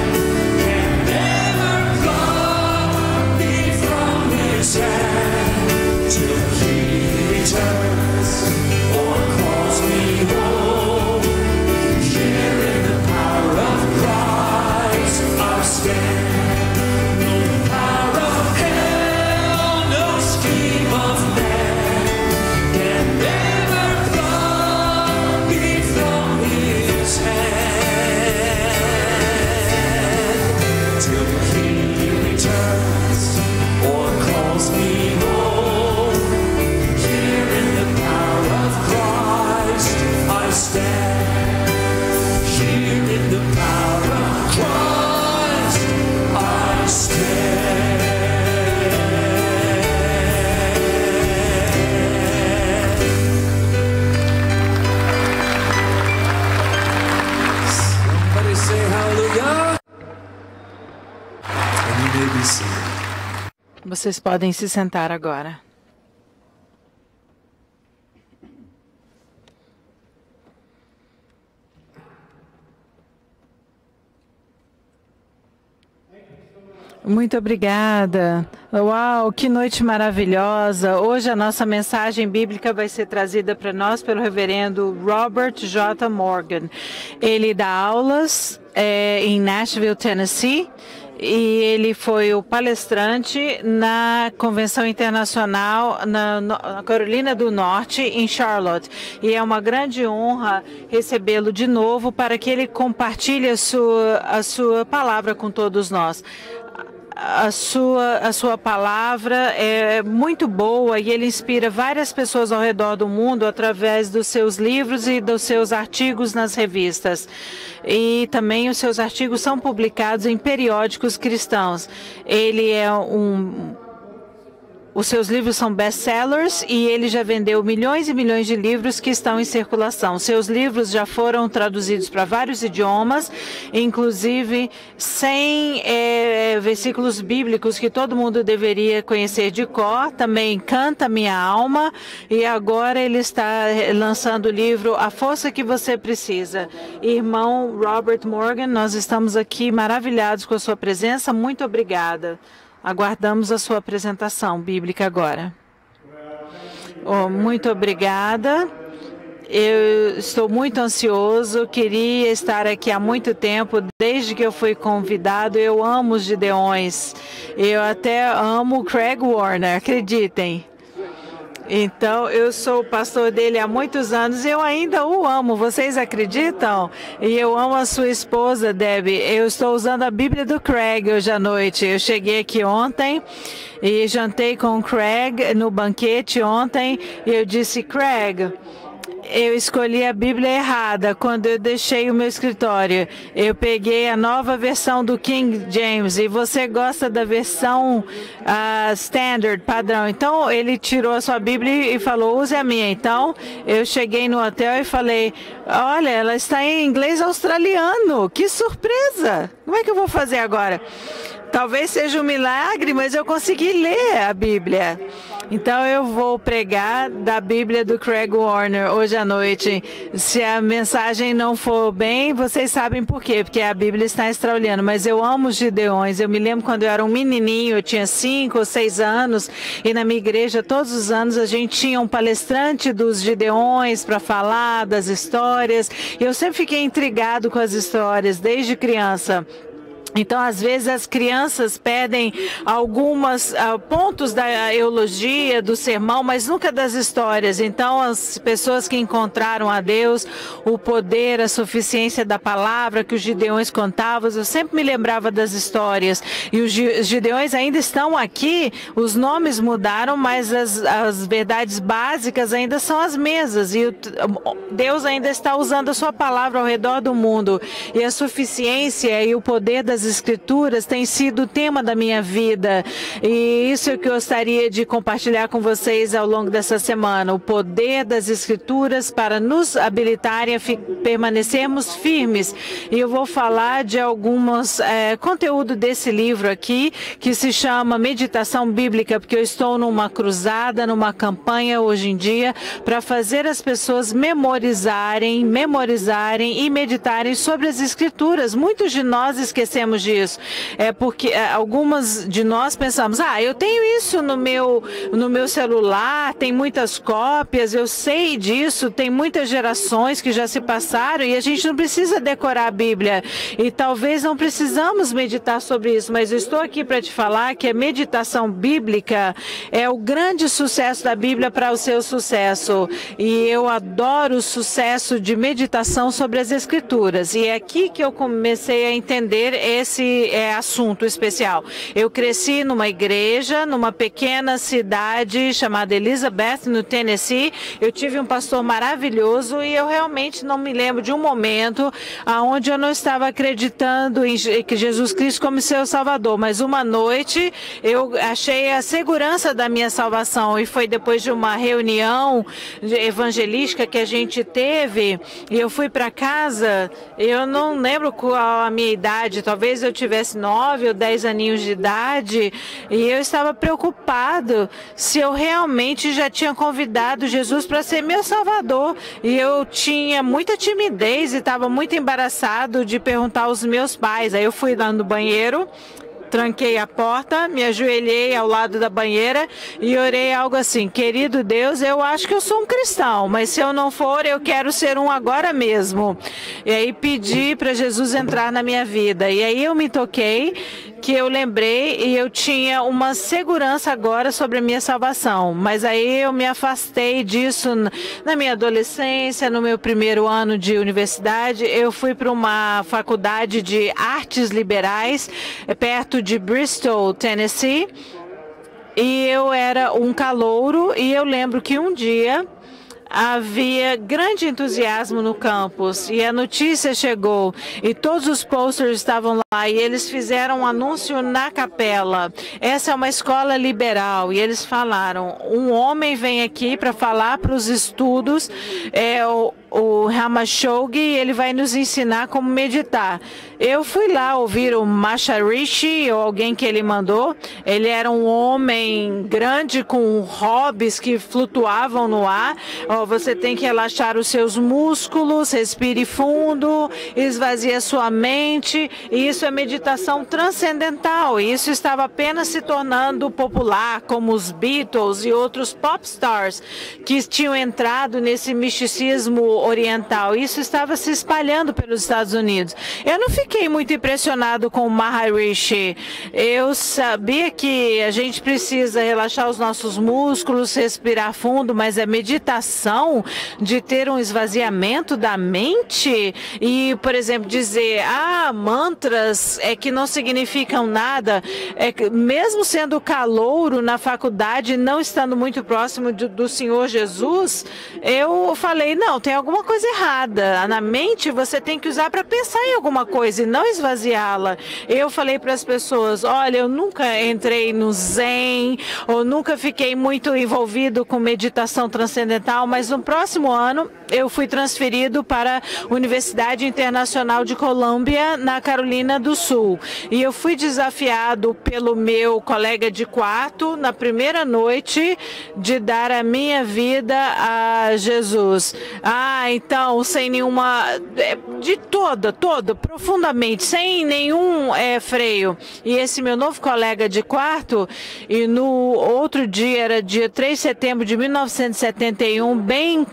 can ever pluck me from his hand till he returns or calls me home. Here in the power of Christ I stand. No power of hell, no scheme of man can ever pluck me from his hand till he returns or calls me home. Here in the power of Christ I stand. Here in the power of Christ I stand. Somebody say hallelujah. And you may be seated.
Vocês podem se sentar agora. Muito obrigada. Uau, que noite maravilhosa. Hoje a nossa mensagem bíblica vai ser trazida para nós pelo reverendo Robert J. Morgan. Ele dá aulas em Nashville, Tennessee. E ele foi o palestrante na Convenção Internacional na Carolina do Norte, em Charlotte. E é uma grande honra recebê-lo de novo para que ele compartilhe a sua palavra com todos nós. A sua palavra é muito boa e ele inspira várias pessoas ao redor do mundo através dos seus livros e dos seus artigos nas revistas. E também os seus artigos são publicados em periódicos cristãos. Ele é Os seus livros são best-sellers e ele já vendeu milhões e milhões de livros que estão em circulação. Seus livros já foram traduzidos para vários idiomas, inclusive 100 versículos bíblicos que todo mundo deveria conhecer de cor. Também Canta Minha Alma, e agora ele está lançando o livro A Força que Você Precisa. Irmão Robert Morgan, nós estamos aqui maravilhados com a sua presença. Muito obrigada. Aguardamos a sua apresentação bíblica agora. Muito obrigada. Eu estou muito ansioso, queria estar aqui há muito tempo, desde que eu fui convidado. Eu amo os Gideões. Eu até amo Craig Warner, acreditem. Então, eu sou o pastor dele há muitos anos e eu ainda o amo. Vocês acreditam? E eu amo a sua esposa, Debbie. Eu estou usando a Bíblia do Craig hoje à noite. Eu cheguei aqui ontem e jantei com o Craig no banquete ontem. E eu disse, Craig, eu escolhi a Bíblia errada quando eu deixei o meu escritório. Eu peguei a nova versão do King James e você gosta da versão standard, padrão. Então, ele tirou a sua Bíblia e falou, use a minha. Então, eu cheguei no hotel e falei, olha, ela está em inglês australiano. Que surpresa! Como é que eu vou fazer agora? Talvez seja um milagre, mas eu consegui ler a Bíblia. Então eu vou pregar da Bíblia do Craig Warner hoje à noite. Se a mensagem não for bem, vocês sabem por quê, porque a Bíblia está extraordinária. Mas eu amo os Gideões. Eu me lembro quando eu era um menininho, eu tinha 5 ou 6 anos, e na minha igreja todos os anos a gente tinha um palestrante dos Gideões para falar das histórias. E eu sempre fiquei intrigado com as histórias desde criança. Então, às vezes, as crianças pedem alguns pontos da eulogia, do sermão, mas nunca das histórias. Então, as pessoas que encontraram a Deus, o poder, a suficiência da palavra que os Gideões contavam, eu sempre me lembrava das histórias. E os Gideões ainda estão aqui, os nomes mudaram, mas as verdades básicas ainda são as mesmas. E Deus ainda está usando a sua palavra ao redor do mundo. E a suficiência e o poder das Escrituras tem sido o tema da minha vida, e isso é o que eu gostaria de compartilhar com vocês ao longo dessa semana, o poder das Escrituras para nos habilitarem a permanecermos firmes. E eu vou falar de alguns conteúdo desse livro aqui, que se chama Meditação Bíblica, porque eu estou numa cruzada, numa campanha hoje em dia, para fazer as pessoas memorizarem e meditarem sobre as Escrituras. Muitos de nós esquecemos disso. É porque algumas de nós pensamos, eu tenho isso no meu celular, tem muitas cópias, eu sei disso, tem muitas gerações que já se passaram e a gente não precisa decorar a Bíblia. E talvez não precisamos meditar sobre isso, mas eu estou aqui para te falar que a meditação bíblica é o grande sucesso da Bíblia para o seu sucesso. E eu adoro o sucesso de meditação sobre as Escrituras. E é aqui que eu comecei a entender esse assunto especial. Eu cresci numa igreja, numa pequena cidade chamada Elizabeth, no Tennessee. Eu tive um pastor maravilhoso e eu realmente não me lembro de um momento onde eu não estava acreditando em Jesus Cristo como seu Salvador. Mas uma noite eu achei a segurança da minha salvação, e foi depois de uma reunião evangelística que a gente teve, e eu fui para casa. Eu não lembro qual a minha idade, talvez eu tivesse 9 ou 10 aninhos de idade, e eu estava preocupado se eu realmente já tinha convidado Jesus para ser meu Salvador. E eu tinha muita timidez e estava muito embaraçado de perguntar aos meus pais. Aí eu fui lá no banheiro, tranquei a porta, me ajoelhei ao lado da banheira e orei algo assim: querido Deus, eu acho que eu sou um cristão, mas se eu não for, eu quero ser um agora mesmo. E aí pedi para Jesus entrar na minha vida. E aí eu me toquei, que eu lembrei, e eu tinha uma segurança agora sobre a minha salvação. Mas aí eu me afastei disso na minha adolescência, no meu primeiro ano de universidade. Eu fui para uma faculdade de artes liberais, perto de Bristol, Tennessee, e eu era um calouro, e eu lembro que um dia havia grande entusiasmo no campus e a notícia chegou e todos os posters estavam lá, e eles fizeram um anúncio na capela: essa é uma escola liberal. E eles falaram: um homem vem aqui para falar para os estudos, o Ramashoggi, ele vai nos ensinar como meditar. Eu fui lá ouvir o Maharishi, ou alguém que ele mandou. Ele era um homem grande com hobbies que flutuavam no ar. Você tem que relaxar os seus músculos, respire fundo, esvazie a sua mente. E isso é meditação transcendental. E isso estava apenas se tornando popular, como os Beatles e outros pop stars que tinham entrado nesse misticismo oriental. Isso estava se espalhando pelos Estados Unidos. Eu não fiquei muito impressionado com o Maharishi. Eu sabia que a gente precisa relaxar os nossos músculos, respirar fundo, mas a meditação de ter um esvaziamento da mente e, por exemplo, dizer, mantras que não significam nada, mesmo sendo calouro na faculdade, não estando muito próximo do Senhor Jesus, eu falei, não, tem alguma alguma coisa errada. Na mente você tem que usar para pensar em alguma coisa e não esvaziá-la. Eu falei para as pessoas, olha, eu nunca entrei no Zen, ou nunca fiquei muito envolvido com meditação transcendental, mas no próximo ano eu fui transferido para a Universidade Internacional de Colômbia, na Carolina do Sul. E eu fui desafiado pelo meu colega de quarto, na primeira noite, de dar a minha vida a Jesus. Então, sem nenhuma... profundamente, sem nenhum freio. E esse meu novo colega de quarto, e no outro dia, era dia 3 de setembro de 1971, bem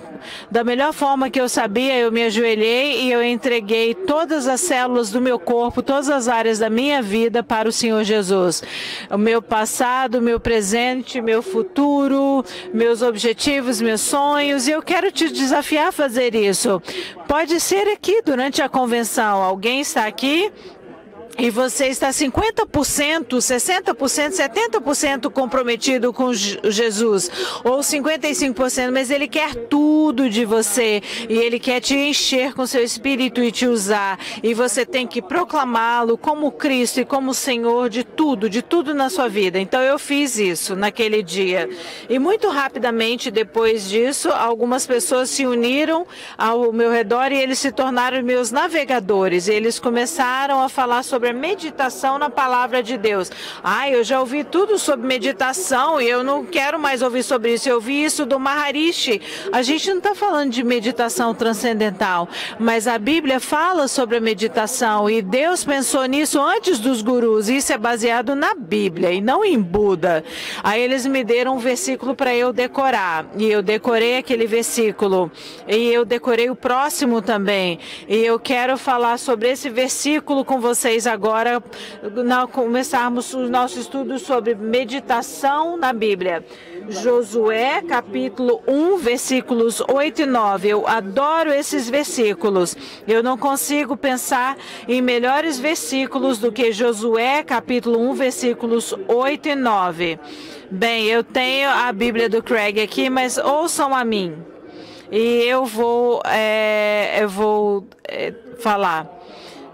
da melhor forma que eu sabia, eu me ajoelhei e eu entreguei todas as células do meu corpo, todas as áreas da minha vida para o Senhor Jesus. O meu passado, o meu presente, meu futuro, meus objetivos, meus sonhos, e eu quero te desafiar a fazer isso. Pode ser aqui durante a convenção. Alguém está aqui e você está 50%, 60%, 70% comprometido com Jesus, ou 55%, mas ele quer tudo de você e ele quer te encher com seu espírito e te usar, e você tem que proclamá-lo como Cristo e como Senhor de tudo na sua vida. Então eu fiz isso naquele dia, e muito rapidamente depois disso, algumas pessoas se uniram ao meu redor e eles se tornaram meus navegadores. Eles começaram a falar sobre a meditação na palavra de Deus. Eu já ouvi tudo sobre meditação e eu não quero mais ouvir sobre isso. Eu ouvi isso do Maharishi. A gente não está falando de meditação transcendental, mas a Bíblia fala sobre a meditação e Deus pensou nisso antes dos gurus. Isso é baseado na Bíblia e não em Buda. Aí eles me deram um versículo para eu decorar e eu decorei aquele versículo e eu decorei o próximo também. E eu quero falar sobre esse versículo com vocês agora, começarmos o nosso estudo sobre meditação na Bíblia. Josué, capítulo 1, versículos 8 e 9. Eu adoro esses versículos. Eu não consigo pensar em melhores versículos do que Josué, capítulo 1, versículos 8 e 9. Bem, eu tenho a Bíblia do Craig aqui, mas ouçam a mim. E eu vou falar.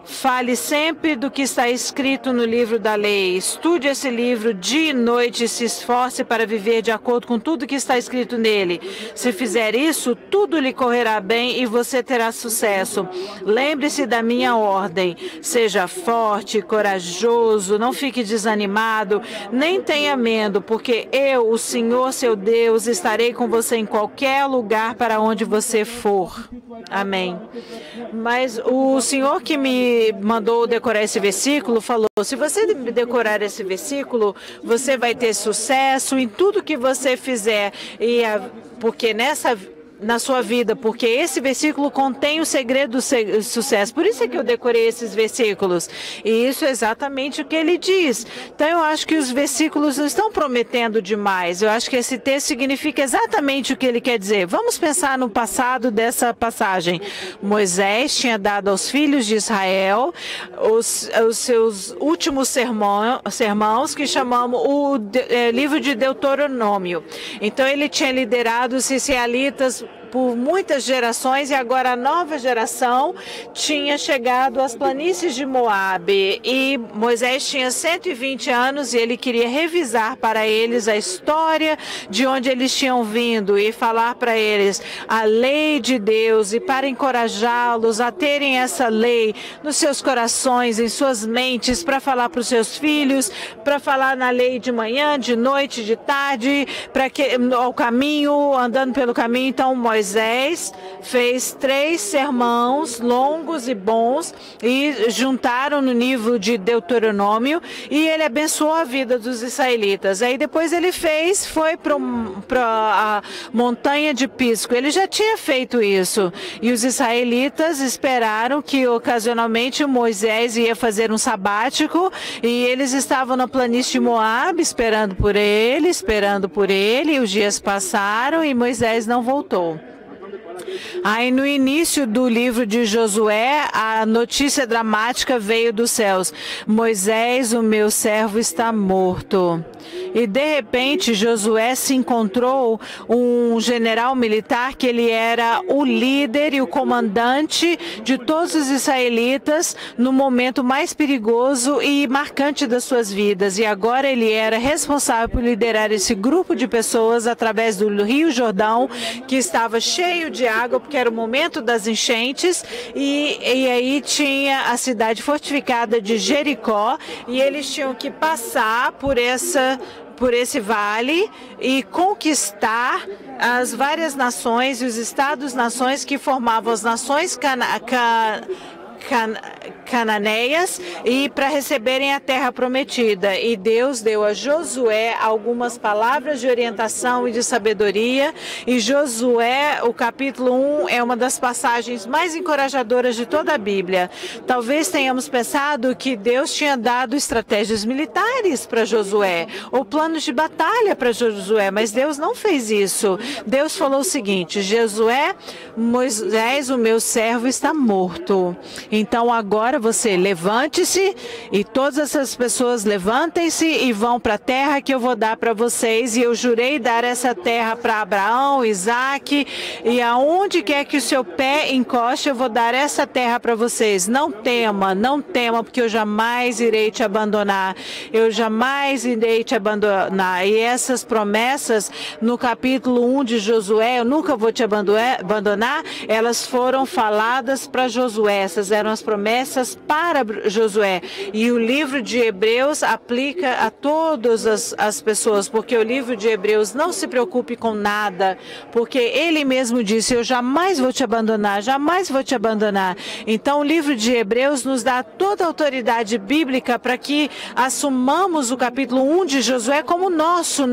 Fale sempre do que está escrito no livro da lei. Estude esse livro dia e noite e se esforce para viver de acordo com tudo que está escrito nele. Se fizer isso, tudo lhe correrá bem e você terá sucesso. Lembre-se da minha ordem. Seja forte, corajoso, não fique desanimado, nem tenha medo, porque eu, o Senhor seu Deus, estarei com você em qualquer lugar para onde você for. Amém. Mas o Senhor que me mandou decorar esse versículo falou, se você decorar esse versículo, você vai ter sucesso em tudo que você fizer, porque na sua vida, porque esse versículo contém o segredo do sucesso. Por isso é que eu decorei esses versículos. E isso é exatamente o que ele diz. Então eu acho que os versículos não estão prometendo demais. Eu acho que esse texto significa exatamente o que ele quer dizer. Vamos pensar no passado dessa passagem. Moisés tinha dado aos filhos de Israel os seus últimos sermãos, que chamamos o livro de Deuteronômio. Então ele tinha liderado os israelitas por muitas gerações, e agora a nova geração tinha chegado às planícies de Moabe, e Moisés tinha 120 anos e ele queria revisar para eles a história de onde eles tinham vindo e falar para eles a lei de Deus, e para encorajá-los a terem essa lei nos seus corações, em suas mentes, para falar para os seus filhos, para falar na lei de manhã, de noite, de tarde, para que ao caminho, andando pelo caminho. Então Moisés fez 3 sermãos longos e bons e juntaram no livro de Deuteronômio, e ele abençoou a vida dos israelitas. Aí depois ele foi para a montanha de Pisco. Ele já tinha feito isso, e os israelitas esperaram que ocasionalmente Moisés ia fazer um sabático, e eles estavam na planície de Moabe esperando por ele, e os dias passaram e Moisés não voltou. Aí no início do livro de Josué, a notícia dramática veio dos céus. Moisés, o meu servo, está morto. E de repente Josué se encontrou um general militar que ele era o líder e o comandante de todos os israelitas no momento mais perigoso e marcante das suas vidas. E agora ele era responsável por liderar esse grupo de pessoas através do Rio Jordão, que estava cheio de água, porque era o momento das enchentes, e aí tinha a cidade fortificada de Jericó, e eles tinham que passar por esse vale e conquistar as várias nações e os estados-nações que formavam as nações cananeias e para receberem a terra prometida. E Deus deu a Josué algumas palavras de orientação e de sabedoria. E Josué, o capítulo 1, é uma das passagens mais encorajadoras de toda a Bíblia. Talvez tenhamos pensado que Deus tinha dado estratégias militares para Josué, ou planos de batalha para Josué, mas Deus não fez isso. Deus falou o seguinte: Josué, Moisés, o meu servo, está morto. Então agora você levante-se e todas essas pessoas levantem-se e vão para a terra que eu vou dar para vocês. E eu jurei dar essa terra para Abraão, Isaque, e aonde quer que o seu pé encoste, eu vou dar essa terra para vocês. Não tema, não tema, porque eu jamais irei te abandonar. Eu jamais irei te abandonar. E essas promessas no capítulo 1 de Josué, eu nunca vou te abandonar, elas foram faladas para Josué. Essas eram as promessas para Josué. E o livro de Hebreus aplica a todas as pessoas, porque o livro de Hebreus não se preocupe com nada, porque ele mesmo disse: eu jamais vou te abandonar, jamais vou te abandonar. Então o livro de Hebreus nos dá toda a autoridade bíblica para que assumamos o capítulo 1 de Josué como nosso,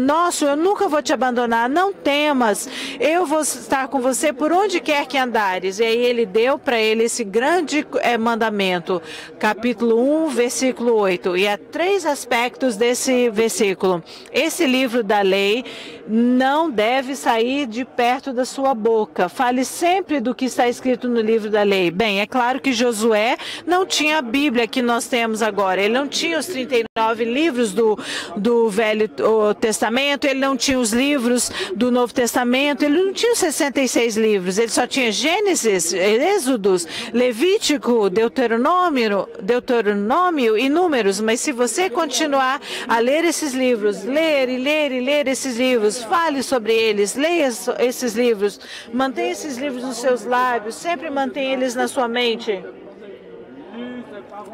eu nunca vou te abandonar, não temas, eu vou estar com você por onde quer que andares. E aí ele deu para ele esse grande mandamento, capítulo 1, versículo 8. E há 3 aspectos desse versículo. Esse livro da lei não deve sair de perto da sua boca. Fale sempre do que está escrito no livro da lei. Bem, é claro que Josué não tinha a Bíblia que nós temos agora. Ele não tinha os 39 livros do Velho Testamento, ele não tinha os livros do Novo Testamento, ele não tinha os 66 livros. Ele só tinha Gênesis, Êxodos, Levítico, Deuteronômio e Números. Mas se você continuar a ler esses livros, ler esses livros, fale sobre eles, leia esses livros, mantenha esses livros nos seus lábios, sempre mantenha eles na sua mente.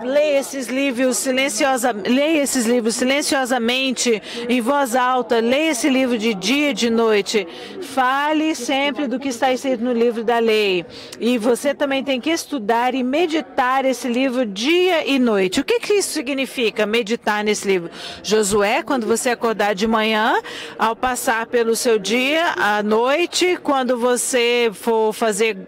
Leia esses livros silenciosamente, em voz alta. Leia esse livro de dia e de noite. Fale sempre do que está escrito no livro da lei. E você também tem que estudar e meditar esse livro dia e noite. O que isso significa, meditar nesse livro? Josué, quando você acordar de manhã, ao passar pelo seu dia, à noite, quando você for fazer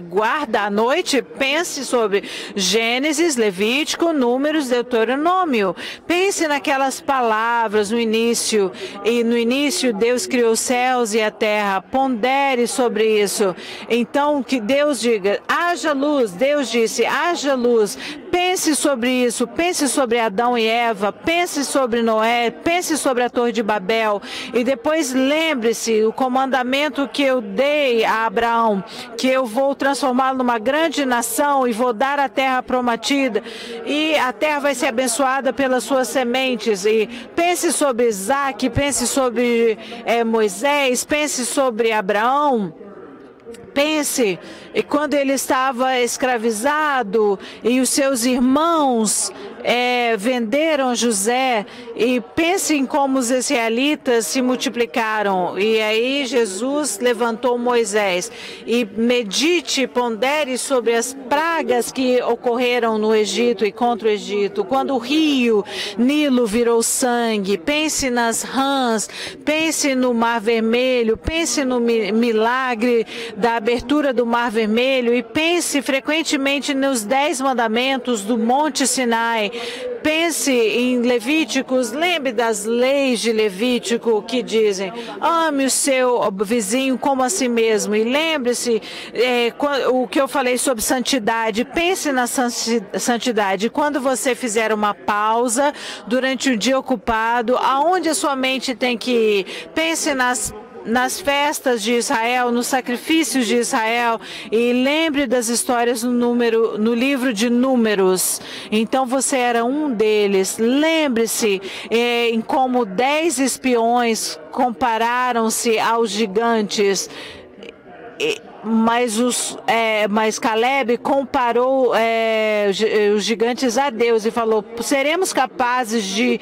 guarda à noite, pense sobre Gênesis, Levítico, Números, Deuteronômio. Pense naquelas palavras no início. E no início Deus criou os céus e a terra. Pondere sobre isso. Então que Deus diga: haja luz. Deus disse: haja luz. Pense sobre isso. Pense sobre Adão e Eva. Pense sobre Noé. Pense sobre a Torre de Babel. E depois lembre-se o comandamento que eu dei a Abraão, que eu vou transformá-lo numa grande nação e vou dar a terra prometida, e a terra vai ser abençoada pelas suas sementes. E pense sobre Isaque, pense sobre Moisés, pense sobre Abraão. Pense, e quando ele estava escravizado e os seus irmãos venderam José, e pense em como os israelitas se multiplicaram. E aí Jesus levantou Moisés. E medite, pondere sobre as pragas que ocorreram no Egito e contra o Egito. Quando o rio Nilo virou sangue, pense nas rãs, pense no Mar Vermelho, pense no milagre da abertura do Mar Vermelho, Vermelho e pense frequentemente nos 10 mandamentos do Monte Sinai. Pense em Levíticos, lembre das leis de Levítico que dizem: ame o seu vizinho como a si mesmo. E lembre-se o que eu falei sobre santidade. Pense na santidade. Quando você fizer uma pausa durante o dia ocupado, aonde a sua mente tem que ir? Pense nas festas de Israel, nos sacrifícios de Israel, e lembre das histórias no livro de Números. Então você era um deles. Lembre-se em como 10 espiões compararam-se aos gigantes. Mas Caleb comparou os gigantes a Deus e falou: seremos capazes de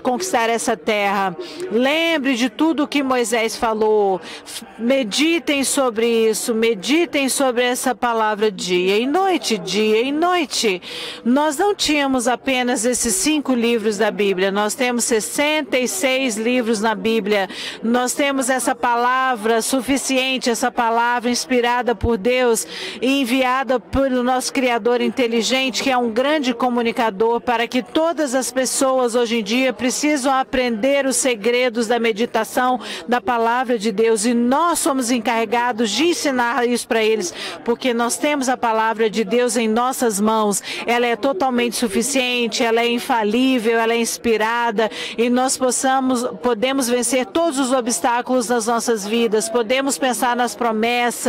conquistar essa terra. Lembre de tudo que Moisés falou. Meditem sobre isso, meditem sobre essa palavra dia e noite, dia e noite. Nós não tínhamos apenas esses 5 livros da Bíblia, nós temos 66 livros na Bíblia. Nós temos essa palavra suficiente, essa palavra inspirada por Deus e enviada pelo nosso Criador inteligente, que é um grande comunicador, para que todas as pessoas hoje em dia precisam aprender os segredos da meditação da palavra de Deus, e nós somos encarregados de ensinar isso para eles, porque nós temos a palavra de Deus em nossas mãos. Ela é totalmente suficiente, ela é infalível, ela é inspirada, e nós podemos vencer todos os obstáculos das nossas vidas, podemos pensar nas promessas,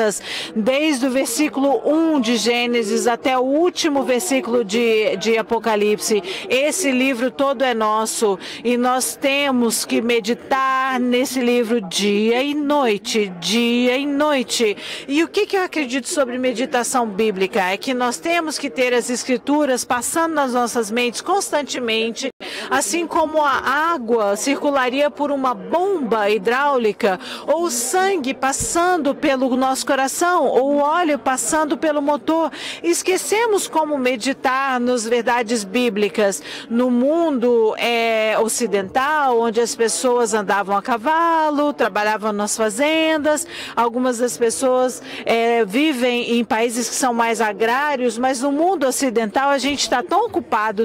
desde o versículo 1 de Gênesis até o último versículo de Apocalipse. Esse livro todo é nosso e nós temos que meditar nesse livro dia e noite, dia e noite. E o que eu acredito sobre meditação bíblica? É que nós temos que ter as escrituras passando nas nossas mentes constantemente, assim como a água circularia por uma bomba hidráulica, ou o sangue passando pelo nosso coração, ou o óleo passando pelo motor. Esquecemos como meditar nas verdades bíblicas. No mundo ocidental, onde as pessoas andavam a cavalo, trabalhavam nas fazendas, algumas das pessoas vivem em países que são mais agrários, mas no mundo ocidental a gente está tão ocupado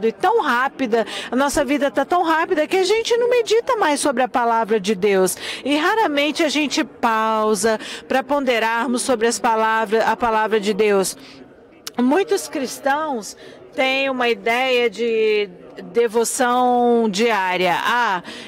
e tão rápida, a nossa vida está tão rápida que a gente não medita mais sobre a palavra de Deus, e raramente a gente pausa para ponderarmos sobre a palavra de Deus. Muitos cristãos têm uma ideia de devoção diária.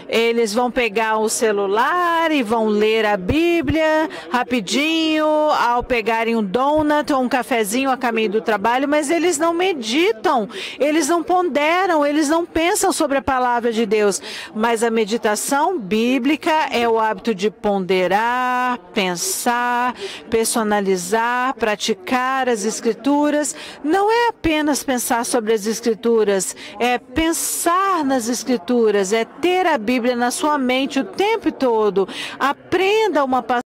Eles vão pegar o celular e vão ler a Bíblia rapidinho, ao pegarem um donut ou um cafezinho a caminho do trabalho, mas eles não meditam, eles não ponderam, eles não pensam sobre a palavra de Deus. Mas a meditação bíblica é o hábito de ponderar, pensar, personalizar, praticar as Escrituras. Não é apenas pensar sobre as Escrituras, é pensar nas Escrituras, é ter a Bíblia na sua mente o tempo todo. Aprenda uma passagem